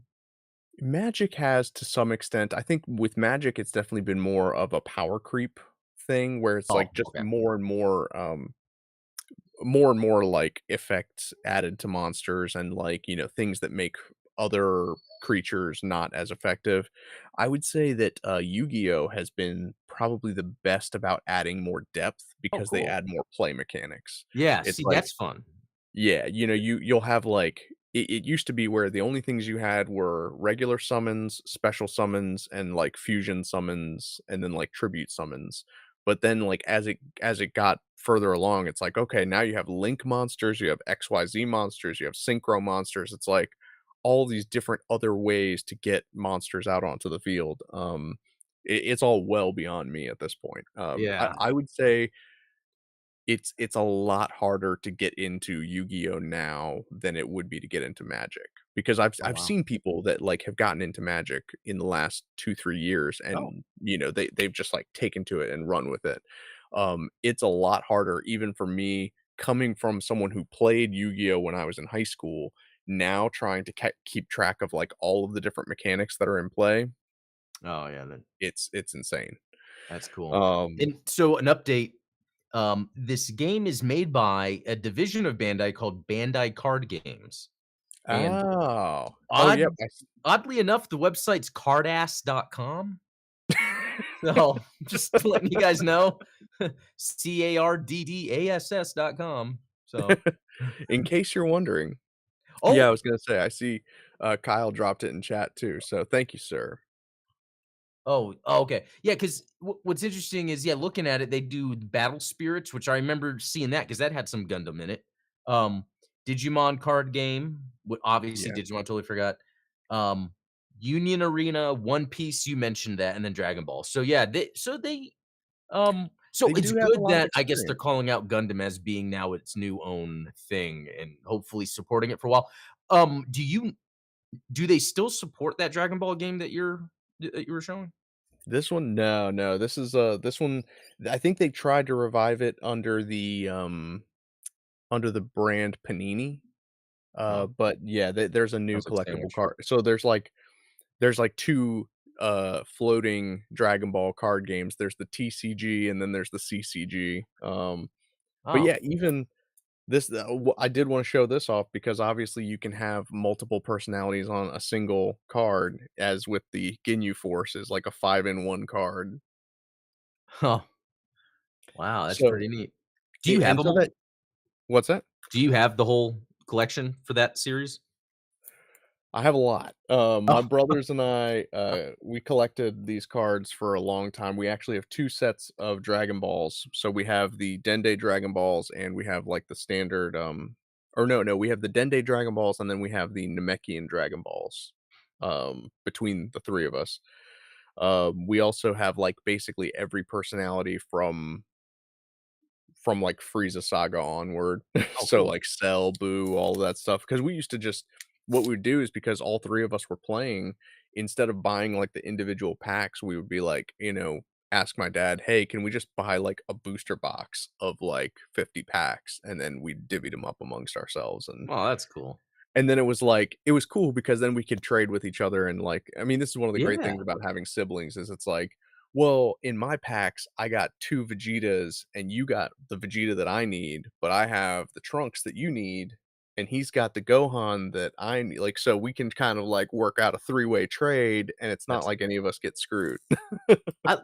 Magic has to some extent. I think with Magic, it's definitely been more of a power creep thing where it's Oh, like just okay. more and more like effects added to monsters and like, things that make other creatures not as effective. I would say that Yu-Gi-Oh has been probably the best about adding more depth Oh, because they cool. add more play mechanics. Yeah, It's see, like that's fun. yeah, you'll have like it used to be where the only things you had were regular summons, special summons, and like fusion summons, and then like tribute summons. But then like as it got further along, it's like, okay, now you have link monsters, you have XYZ monsters, you have synchro monsters. It's like all these different other ways to get monsters out onto the field. It's all well beyond me at this point. I, Yeah. I would say it's a lot harder to get into Yu-Gi-Oh! Now than it would be to get into Magic, because Oh, I've wow. seen people that, like, have gotten into Magic in the last 2, 3 years, Oh. and, they've just, like, taken to it and run with it. It's a lot harder even for me coming from someone who played Yu-Gi-Oh! When I was in high school, now trying to keep track of, like, all of the different mechanics that are in play, Oh, yeah, it's insane. that's cool. Um And so an update, this game is made by a division of Bandai called Bandai Card Games, and Oh. Oh, yep, odd oddly enough, the website's cardass.com. So, just letting you guys know, CARDDASS.com. So In case you're wondering. Yeah, I oh, was gonna say, I see, Kyle dropped it in chat too, so thank you, sir. oh, okay. Yeah, 'cause what's interesting is, yeah, looking at it, they do Battle Spirits, which I remember seeing that because that had some Gundam in it. Um, Digimon card game, obviously Yeah. Digimon, totally forgot. Um, Union Arena, One Piece, you mentioned that, and then Dragon Ball. So yeah, so They it's do have a good lot of that I guess they're experience. calling out Gundam as being now its new own thing and hopefully supporting it for a while. Do they still support that Dragon Ball game that you were showing? This one, no, no, this one, I think they tried to revive it under the brand Panini, Oh, but yeah, there's a new sounds like collectible sandwich. card, so there's like 2, floating Dragon Ball card games. There's the TCG and then there's the CCG, but Oh, yeah, even this I did wanna show this off because obviously you can have multiple personalities on a single card, as with the Ginyu Force is like a 5-in-1 card. oh, wow, that's So pretty neat. Do you have and them so that all? what's that? Do you have the whole collection for that series? I have a lot. My Oh, brothers and I, we collected these cards for a long time. We actually have 2 sets of Dragon Balls. So we have the Dende Dragon Balls and we have, like, the standard, or no, we have the Dende Dragon Balls and then we have the Namekian Dragon Balls, between the 3 of us. We also have, like, basically every personality from, like, Frieza Saga onward. oh, So, cool. like, Cell, Boo, all of that stuff. Because we used to just what we'd do is because all 3 of us were playing, instead of buying, like, the individual packs, we would be like, ask my dad, "Hey, can we just buy, like, a booster box of, like, 50 packs?" And then we divvied them up amongst ourselves, Oh, that's cool. and then it was like it was cool because then we could trade with each other and, like I mean, this is one of the great Yeah, things about having siblings is it's like, "Well, in my packs, I got 2 Vegetas and you got the Vegeta that I need, but I have the Trunks that you need, and he's got the Gohan that I need." Like, so we can kind of, like, work out a three-way trade, and it's not that's like any of us get screwed.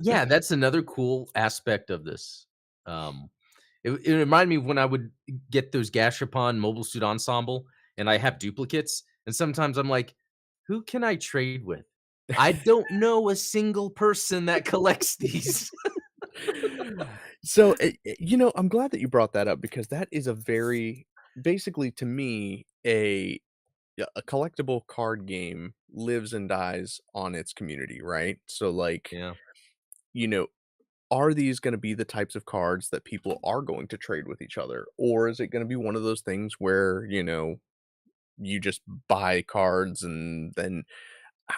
yeah, that's another cool aspect of this. Um It reminded me of when I would get those Gashapon Mobile Suit Ensemble, and I have duplicates, and sometimes I'm like, "Who can I trade with?" I don't know a single person that collects these. So, I'm glad that you brought that up because that is a very basically to me, a collectible card game lives and dies on its community, right? So, like, Yeah. you know, are these gonna be the types of cards that people are going to trade with each other? Or is it gonna be one of those things where, you just buy cards and then I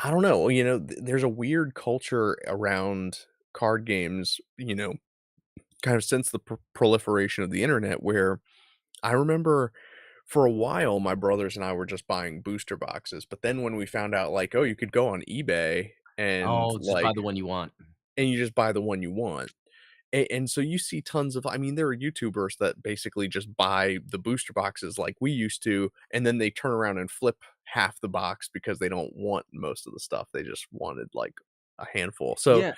I don't know, there's a weird culture around card games, kind of since the proliferation of the internet where I remember for a while my brothers and I were just buying booster boxes, but then when we found out like, oh, you could go on eBay and Oh, just buy like the one you want. and you just buy the one you want. And so you see tons of I mean, there are YouTubers that basically just buy the booster boxes like we used to, and then they turn around and flip half the box because they don't want most of the stuff. They just wanted like a handful. So Yeah.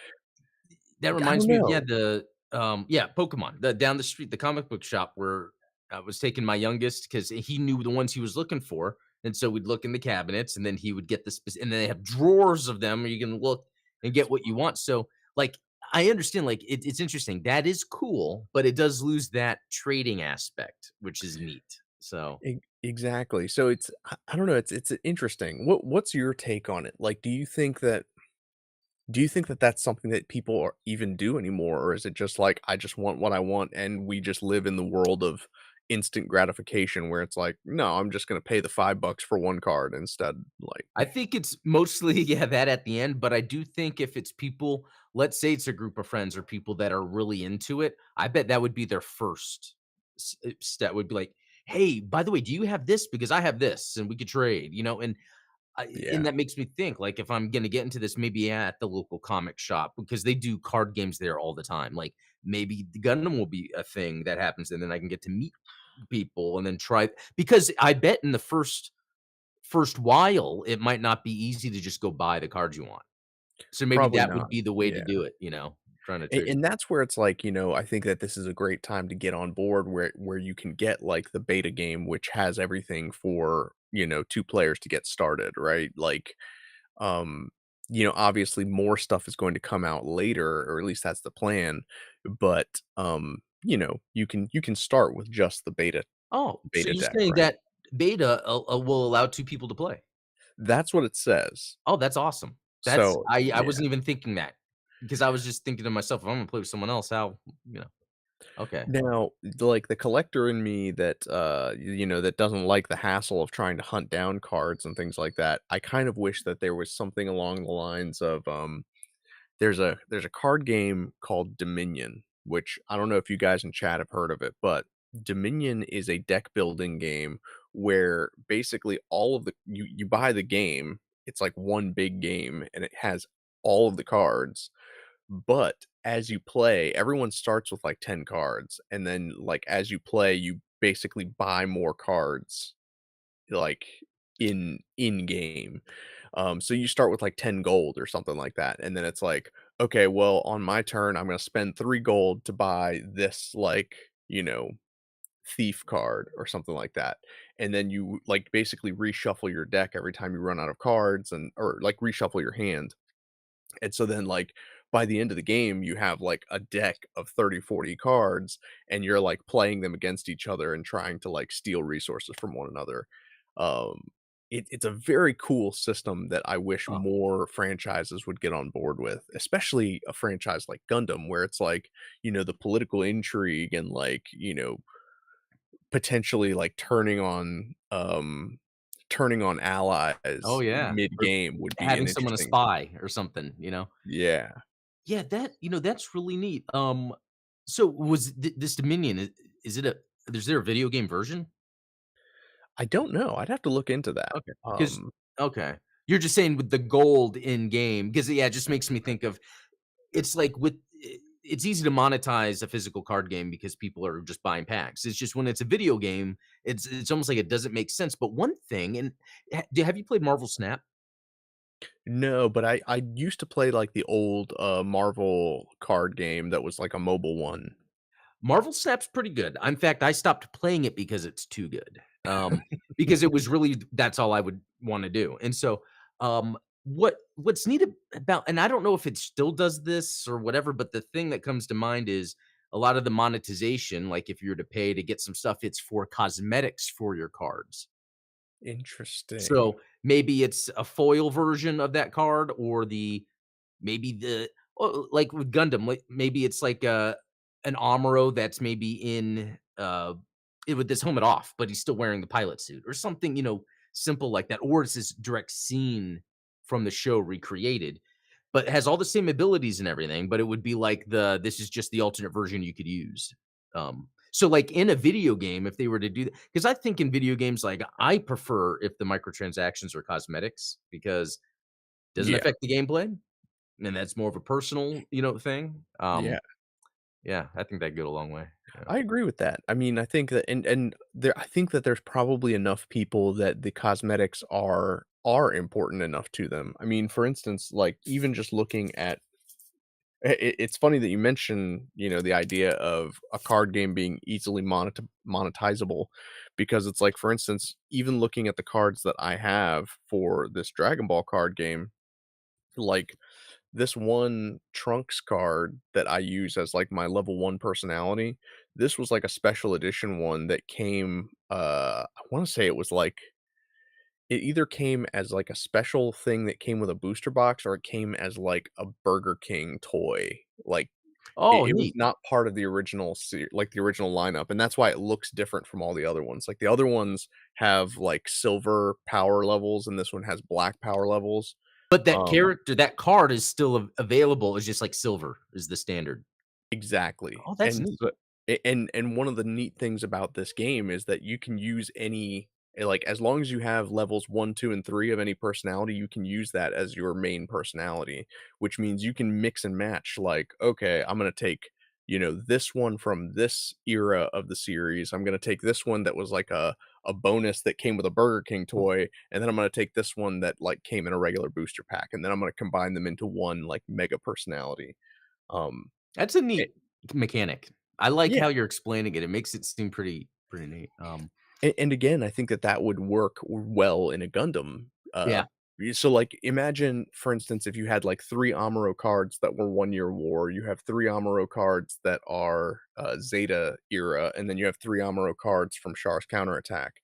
That I reminds don't me of yeah, know. the, yeah, Pokemon, the down the street, the comic book shop where I was taking my youngest because he knew the ones he was looking for, and so we'd look in the cabinets, and then he would get the and then they have drawers of them where you can look and get what you want, so, like, I understand, like, it's interesting, that is cool, but it does lose that trading aspect, which is neat, so Exactly. So I don't know, it's interesting. What's your take on it? Like, do you think that that's something that people are even do anymore, or is it just like, "I just want what I want," and we just live in the world of instant gratification where it's like, "No, I'm just gonna pay the $5 for 1 card instead," like I think it's mostly, yeah, that at the end, but I do think if it's people, let's say it's a group of friends or people that are really into it, I bet that would be their first step would be like, "Hey, by the way, do you have this? Because I have this and we could trade," and Yeah, that makes me think like if I'm gonna get into this, maybe at the local comic shop because they do card games there all the time. Like maybe the Gundam will be a thing that happens, and then I can get to meet people and then try because I bet in the first while, it might not be easy to just go buy the cards you want. So maybe probably that would not. be the way to Yeah. do it, trying to trade. And that's where it's like, I think that this is a great time to get on board where you can get like the beta game, which has everything for, 2 players to get started, right? Like, um, obviously more stuff is going to come out later, or at least that's the plan. But you can start with just the Oh, so beta you're deck, saying right? that beta, will allow 2 people to play? That's what it says. Oh, that's awesome. That's So I yeah. wasn't even thinking that, because I was just thinking to myself, "If I'm gonna play with someone else, how" okay. Now, the collector in me that, that doesn't like the hassle of trying to hunt down cards and things like that, I kind of wish that there was something along the lines of, there's a card game called Dominion, which I don't know if you guys in chat have heard of it, but Dominion is a deck building game where basically all of the you buy the game, it's like one big game and it has all of the cards, but as you play, everyone starts with, like, 10 cards, and then, like, as you play, you basically buy more cards, like, in game. So you start with, like, 10 gold or something like that, and then it's like, "Okay, well, on my turn, I'm gonna spend 3 gold to buy this, like, you know, thief card," or something like that, and then you, like, basically reshuffle your deck every time you run out of cards or, like, reshuffle your hand. And so then, like, by the end of the game, you have, like, a deck of 30, 40 cards, and you're, like, playing them against each other and trying to, like, steal resources from one another. It's a very cool system that I wish Oh. more franchises would get on board with, especially a franchise like Gundam, where it's like, the political intrigue and, like, potentially, like, turning on Oh, allies yeah, or mid-game would be having an someone a interesting. spy or something. Yeah. Yeah, that's really neat. So was this Dominion, is it a is there a video game version? I don't know, I'd have to look into that. Okay, 'cause okay. You're just saying with the gold in game, because yeah, it just makes me think of it's like it's easy to monetize a physical card game because people are just buying packs. It's just when it's a video game, it's almost like it doesn't make sense. But one thing, and have you played Marvel Snap? No, but I used to play, like, the old, Marvel card game that was, like, a mobile one. Marvel Snap's pretty good. In fact, I stopped playing it because it's too good. Because it was really that's all I would wanna do. And so, what's neat about and I don't know if it still does this or whatever, but the thing that comes to mind is a lot of the monetization, like if you were to pay to get some stuff, it's for cosmetics for your cards. Interesting. So, maybe it's a foil version of that card or maybe like with Gundam, like, maybe it's like, an Amuro that's maybe with this helmet off, but he's still wearing the pilot suit or something, simple like that, or it's this direct scene from the show recreated, but has all the same abilities and everything, but it would be like this is just the alternate version you could use. So, like, in a video game, if they were to do that, because I think in video games, like, I prefer if the microtransactions are cosmetics because it doesn't Yeah, affect the gameplay. And that's more of a personal, thing. yeah. Yeah, I think that'd go a long way. Yeah. I agree with that. I mean, I think that and there I think that there's probably enough people that the cosmetics are important enough to them. I mean, for instance, like even just looking at it's funny that you mention, the idea of a card game being easily monetizable because it's like, for instance, even looking at the cards that I have for this Dragon Ball card game, like this one Trunks card that I use as, like, my level 1 personality, this was, like, a special edition one that came, I wanna say it was, like it either came as, like, a special thing that came with a booster box or it came as, like, a Burger King toy, like, Oh, it was neat. not part of the original like, the original lineup, and that's why it looks different from all the other ones, like, the other ones have, like, silver power levels, and this one has black power levels, But um that card is still available, it's just like silver is the standard. Exactly, Oh, that's and neat. so and one of the neat things about this game is that you can use any like, as long as you have levels 1, 2, and 3 of any personality, you can use that as your main personality, which means you can mix and match, like, "Okay, I'm gonna take, this one from this era of the series, I'm gonna take this one that was like a bonus that came with a Burger King toy, and then I'm gonna take this one that, like, came in a regular booster pack, and then I'm gonna combine them into one, like, mega personality." Um, That's a eh neat mechanic. I like yeah. how you're explaining it. It makes it seem pretty neat. And again, I think that that would work well in a Gundam. Yeah. So, like, imagine, for instance, if you had like 3 Amuro cards that were 1 year war, you have 3 Amuro cards that are Zeta era, and then you have 3 Amuro cards from Char's counterattack.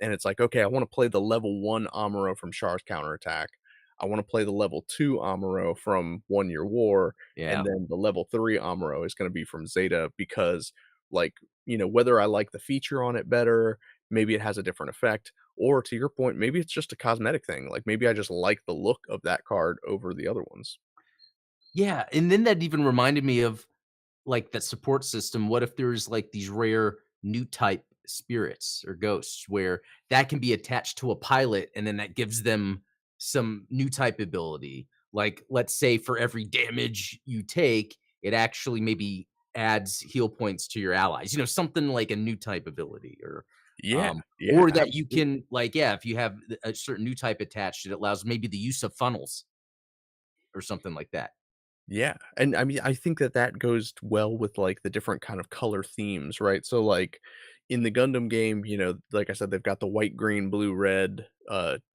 And it's like, okay, I want to play the level 1 Amuro from Char's counterattack. I want to play the level 2 Amuro from 1 Year War, and Yeah. then the level 3 Amuro is going to be from Zeta because, like, whether I like the feature on it better, maybe it has a different effect, or to your point, maybe it's just a cosmetic thing, like, maybe I just like the look of that card over the other ones. Yeah, and then that even reminded me of, like, that support system. What if there's, like, these rare new type spirits or ghosts where that can be attached to a pilot, and then that gives them some new type ability? Like, let's say for every damage you take, it actually maybe adds heal points to your allies, something like a new type ability Yeah, yeah, or that you absolutely. can like, yeah, if you have a certain new type attached, it allows maybe the use of funnels or something like that. Yeah, and I mean, I think that that goes well with, like, the different kind of color themes, right? So, like, in the Gundam game, like I said, they've got the white, green, blue, red,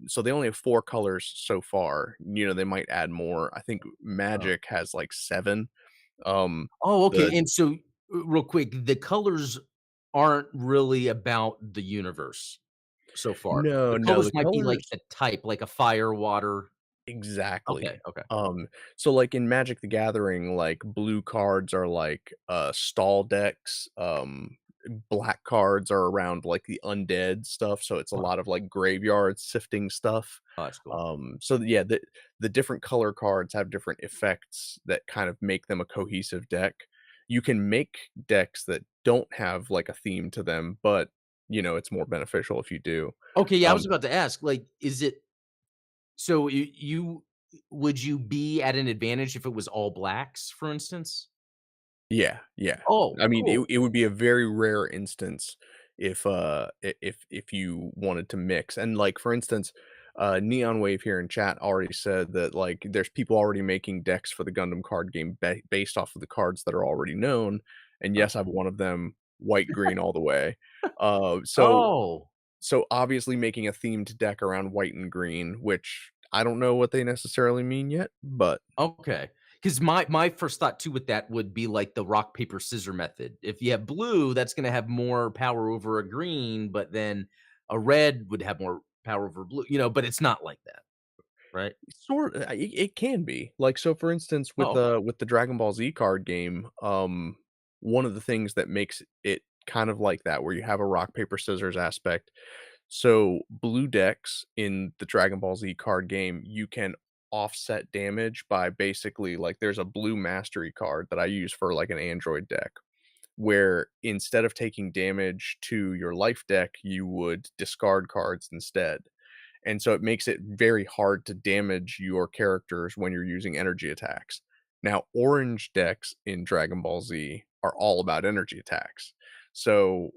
so they only have 4 colors so far, they might add more. I think Magic has, like, 7. Um, Oh, the okay, and so, real quick, the colors aren't really about the universe so far. No, The no, colors the might be like colors a type, like a fire, water. Okay, exactly. okay. So, like, in Magic the Gathering, like, blue cards are, like, stall decks, black cards are around, like, the undead stuff, so it's a Huh. lot of, like, graveyard sifting stuff. Oh, that's cool. So, yeah, the different color cards have different effects that kind of make them a cohesive deck. You can make decks that don't have, like, a theme to them, but, it's more beneficial if you do. Okay, yeah, I was Um about to ask, like, is it so you would you be at an advantage if it was all blacks, for instance? Yeah, yeah. Oh, I mean, it cool. it would be a very rare instance if, if you wanted to mix, and, like, for instance, Neon Wave here in chat already said that, like, there's people already making decks for the Gundam card game based off of the cards that are already known, and yes, I've one of them white, green all the way. Uh, so Oh, so obviously making a themed deck around white and green, which I don't know what they necessarily mean yet, but okay. Because my first thought too with that would be like the rock, paper, scissor method. If you have blue, that's gonna have more power over a green, but then a red would have more power over blue, but it's not like that, right? it can be. Like, so for instance, Oh, okay. with the Dragon Ball Z card game, one of the things that makes it kind of like that, where you have a rock, paper, scissors aspect. So, blue decks in the Dragon Ball Z card game, you can offset damage by basically like there's a blue mastery card that I use for like an Android deck, where instead of taking damage to your life deck, you would discard cards instead. And so it makes it very hard to damage your characters when you're using energy attacks. Now, orange decks in Dragon Ball Z are all about energy attacks. So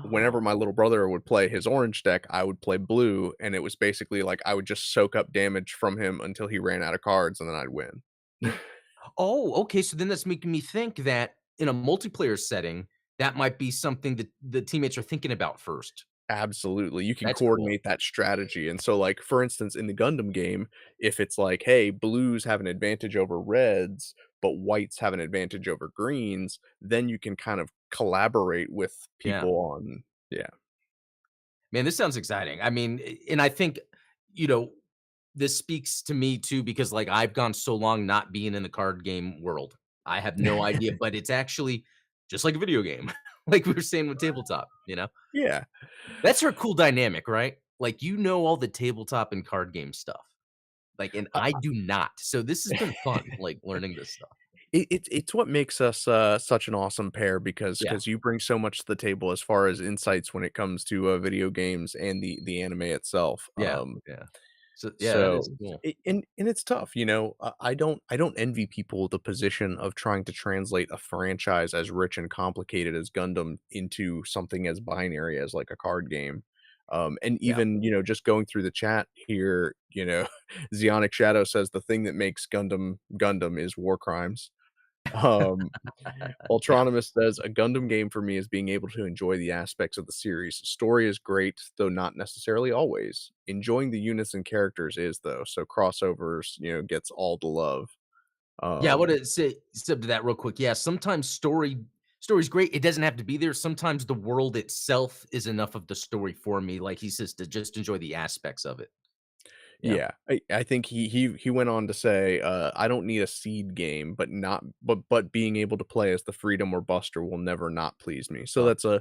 whenever my Oh. little brother would play his orange deck, I would play blue, and it was basically like I would just soak up damage from him until he ran out of cards, and then I'd win. Oh, okay, so then that's making me think that in a multiplayer setting, that might be something that the teammates are thinking about first. Absolutely, you can That's cool. coordinate that strategy, and so, like, for instance, in the Gundam game, if it's like, "Hey, blues have an advantage over reds, but whites have an advantage over greens," then you can kind of collaborate with Yeah. people on. Yeah. Man, this sounds exciting. I mean, and I think, you know, this speaks to me too because like I've gone so long not being in the card game world. I have no idea, but it's actually just like a video game. Like we were saying with tabletop. Yeah. That's a cool dynamic, right? Like you know all the tabletop and card game stuff. Like, and Uh, I do not. So this has been fun, like learning this stuff. it's what makes us, such an awesome pair Yeah. because you bring so much to the table as far as insights when it comes to, video games and the anime itself. Yeah. Yeah. So yeah, that is So, cool. and it's tough, I don't envy people the position of trying to translate a franchise as rich and complicated as Gundam into something as binary as, like, a card game. And Yeah. even, just going through the chat here, Zeonic Shadow says the thing that makes Gundam Gundam is war crimes. Um Yeah. Ultronymous says, "A Gundam game for me is being able to enjoy the aspects of the series. Story is great, though not necessarily always. Enjoying the units and characters is, though, so crossovers, gets all the love." Yeah, I Um, wanna say step to that real quick. Yeah, sometimes story's great, it doesn't have to be there. Sometimes the world itself is enough of the story for me, like he says, to just enjoy the aspects of it. Yeah. yeah, I think he went on to say, "I don't need a seed game, but being able to play as the Freedom or Buster will never not please me." So Oh,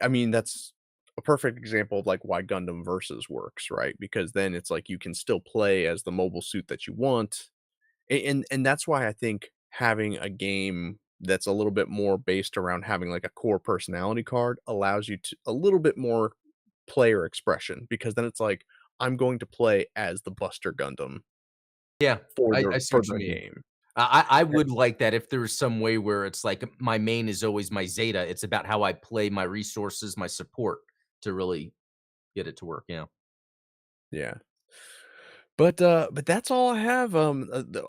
I mean, that's a perfect example of, like, why Gundam Versus works, right? Because then it's like you can still play as the mobile suit that you want. And that's why I think having a game that's a little bit more based around having, like, a core personality card allows you to a little bit more player expression, because then it's like, I'm going to play as the Buster Gundam yeah, for I the see for what you the mean. game. I would like that if there's some way where it's like my main is always my Zeta, it's about how I play my resources, my support to really get it to work, yeah. Yeah. But that's all I have,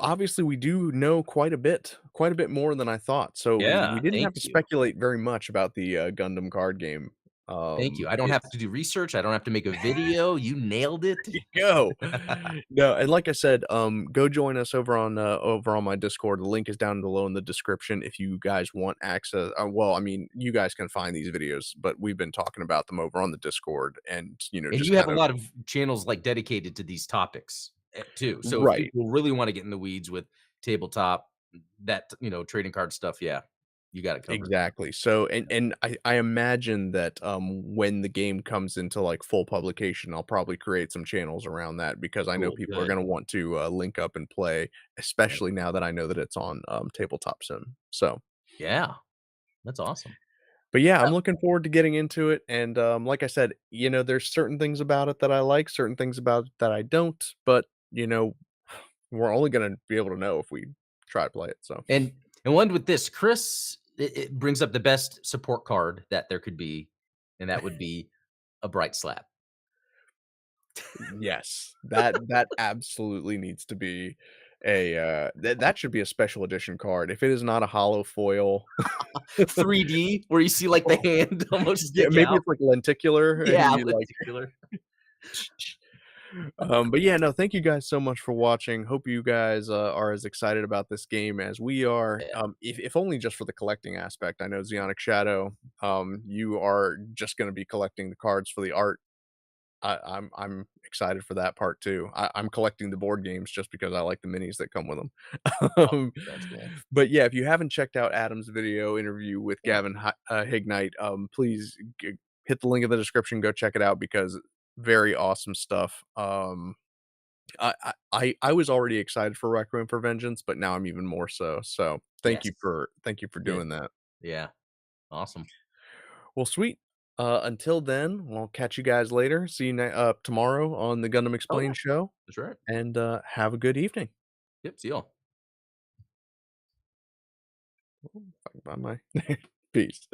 obviously, we do know quite a bit more than I thought, so we Yeah, didn't thank have to you. speculate very much about the, Gundam card game. Thank you. I don't have It's to do research, I don't have to make a video, you nailed it. you go. No, and like I said, go join us over on my Discord. The link is down below in the description if you guys want access. Well, I mean, you guys can find these videos, but we've been talking about them over on the Discord, and And just you have a kind of lot of channels, like, dedicated to these topics, too. So if right. people really wanna get in the weeds with tabletop, trading card stuff, yeah, you got it covered. Exactly. So, Yeah. and I imagine that, when the game comes into, like, full publication, I'll probably create some channels around that, because I know Cool, people are good. gonna want to, link up and play, Yeah. especially now that I know that it's on, tabletop soon. So, Yeah, that's awesome. but yeah, Yeah. I'm looking forward to getting into it, and, like I said, there's certain things about it that I like, certain things about it that I don't, but, we're only gonna be able to know if we try to play it, so. And one with this, Chris, it brings up the best support card that there could be, and that would be a bright slap. Yes, that absolutely needs to be that should be a special edition card. If it is not a hollow foil 3D where you see, like, the hand almost yeah, stick maybe out. it's, like, lenticular and Yeah, you, like lenticular. but yeah, no, thank you guys so much for watching. Hope you guys, are as excited about this game as we are, Yeah. if only just for the collecting aspect. I know Zeonic Shadow, you are just gonna be collecting the cards for the art. I'm excited for that part too. I'm collecting the board games just because I like the minis that come with them. Oh, Um, that's cool. but yeah, if you haven't checked out Adam's video interview with Yeah. Gavin Hignite, please hit the link in the description. Go check it out because very awesome stuff. I was already excited for Requiem for Vengeance, but now I'm even more so. So Yes. thank you for Yeah. doing that. Yeah. Awesome. Well, sweet. Until then, we'll catch you guys later. See you tomorrow on the Gundam Oh, yeah. Explained show, That's right. and have a good evening. Yep, see y'all. Bye, my peace.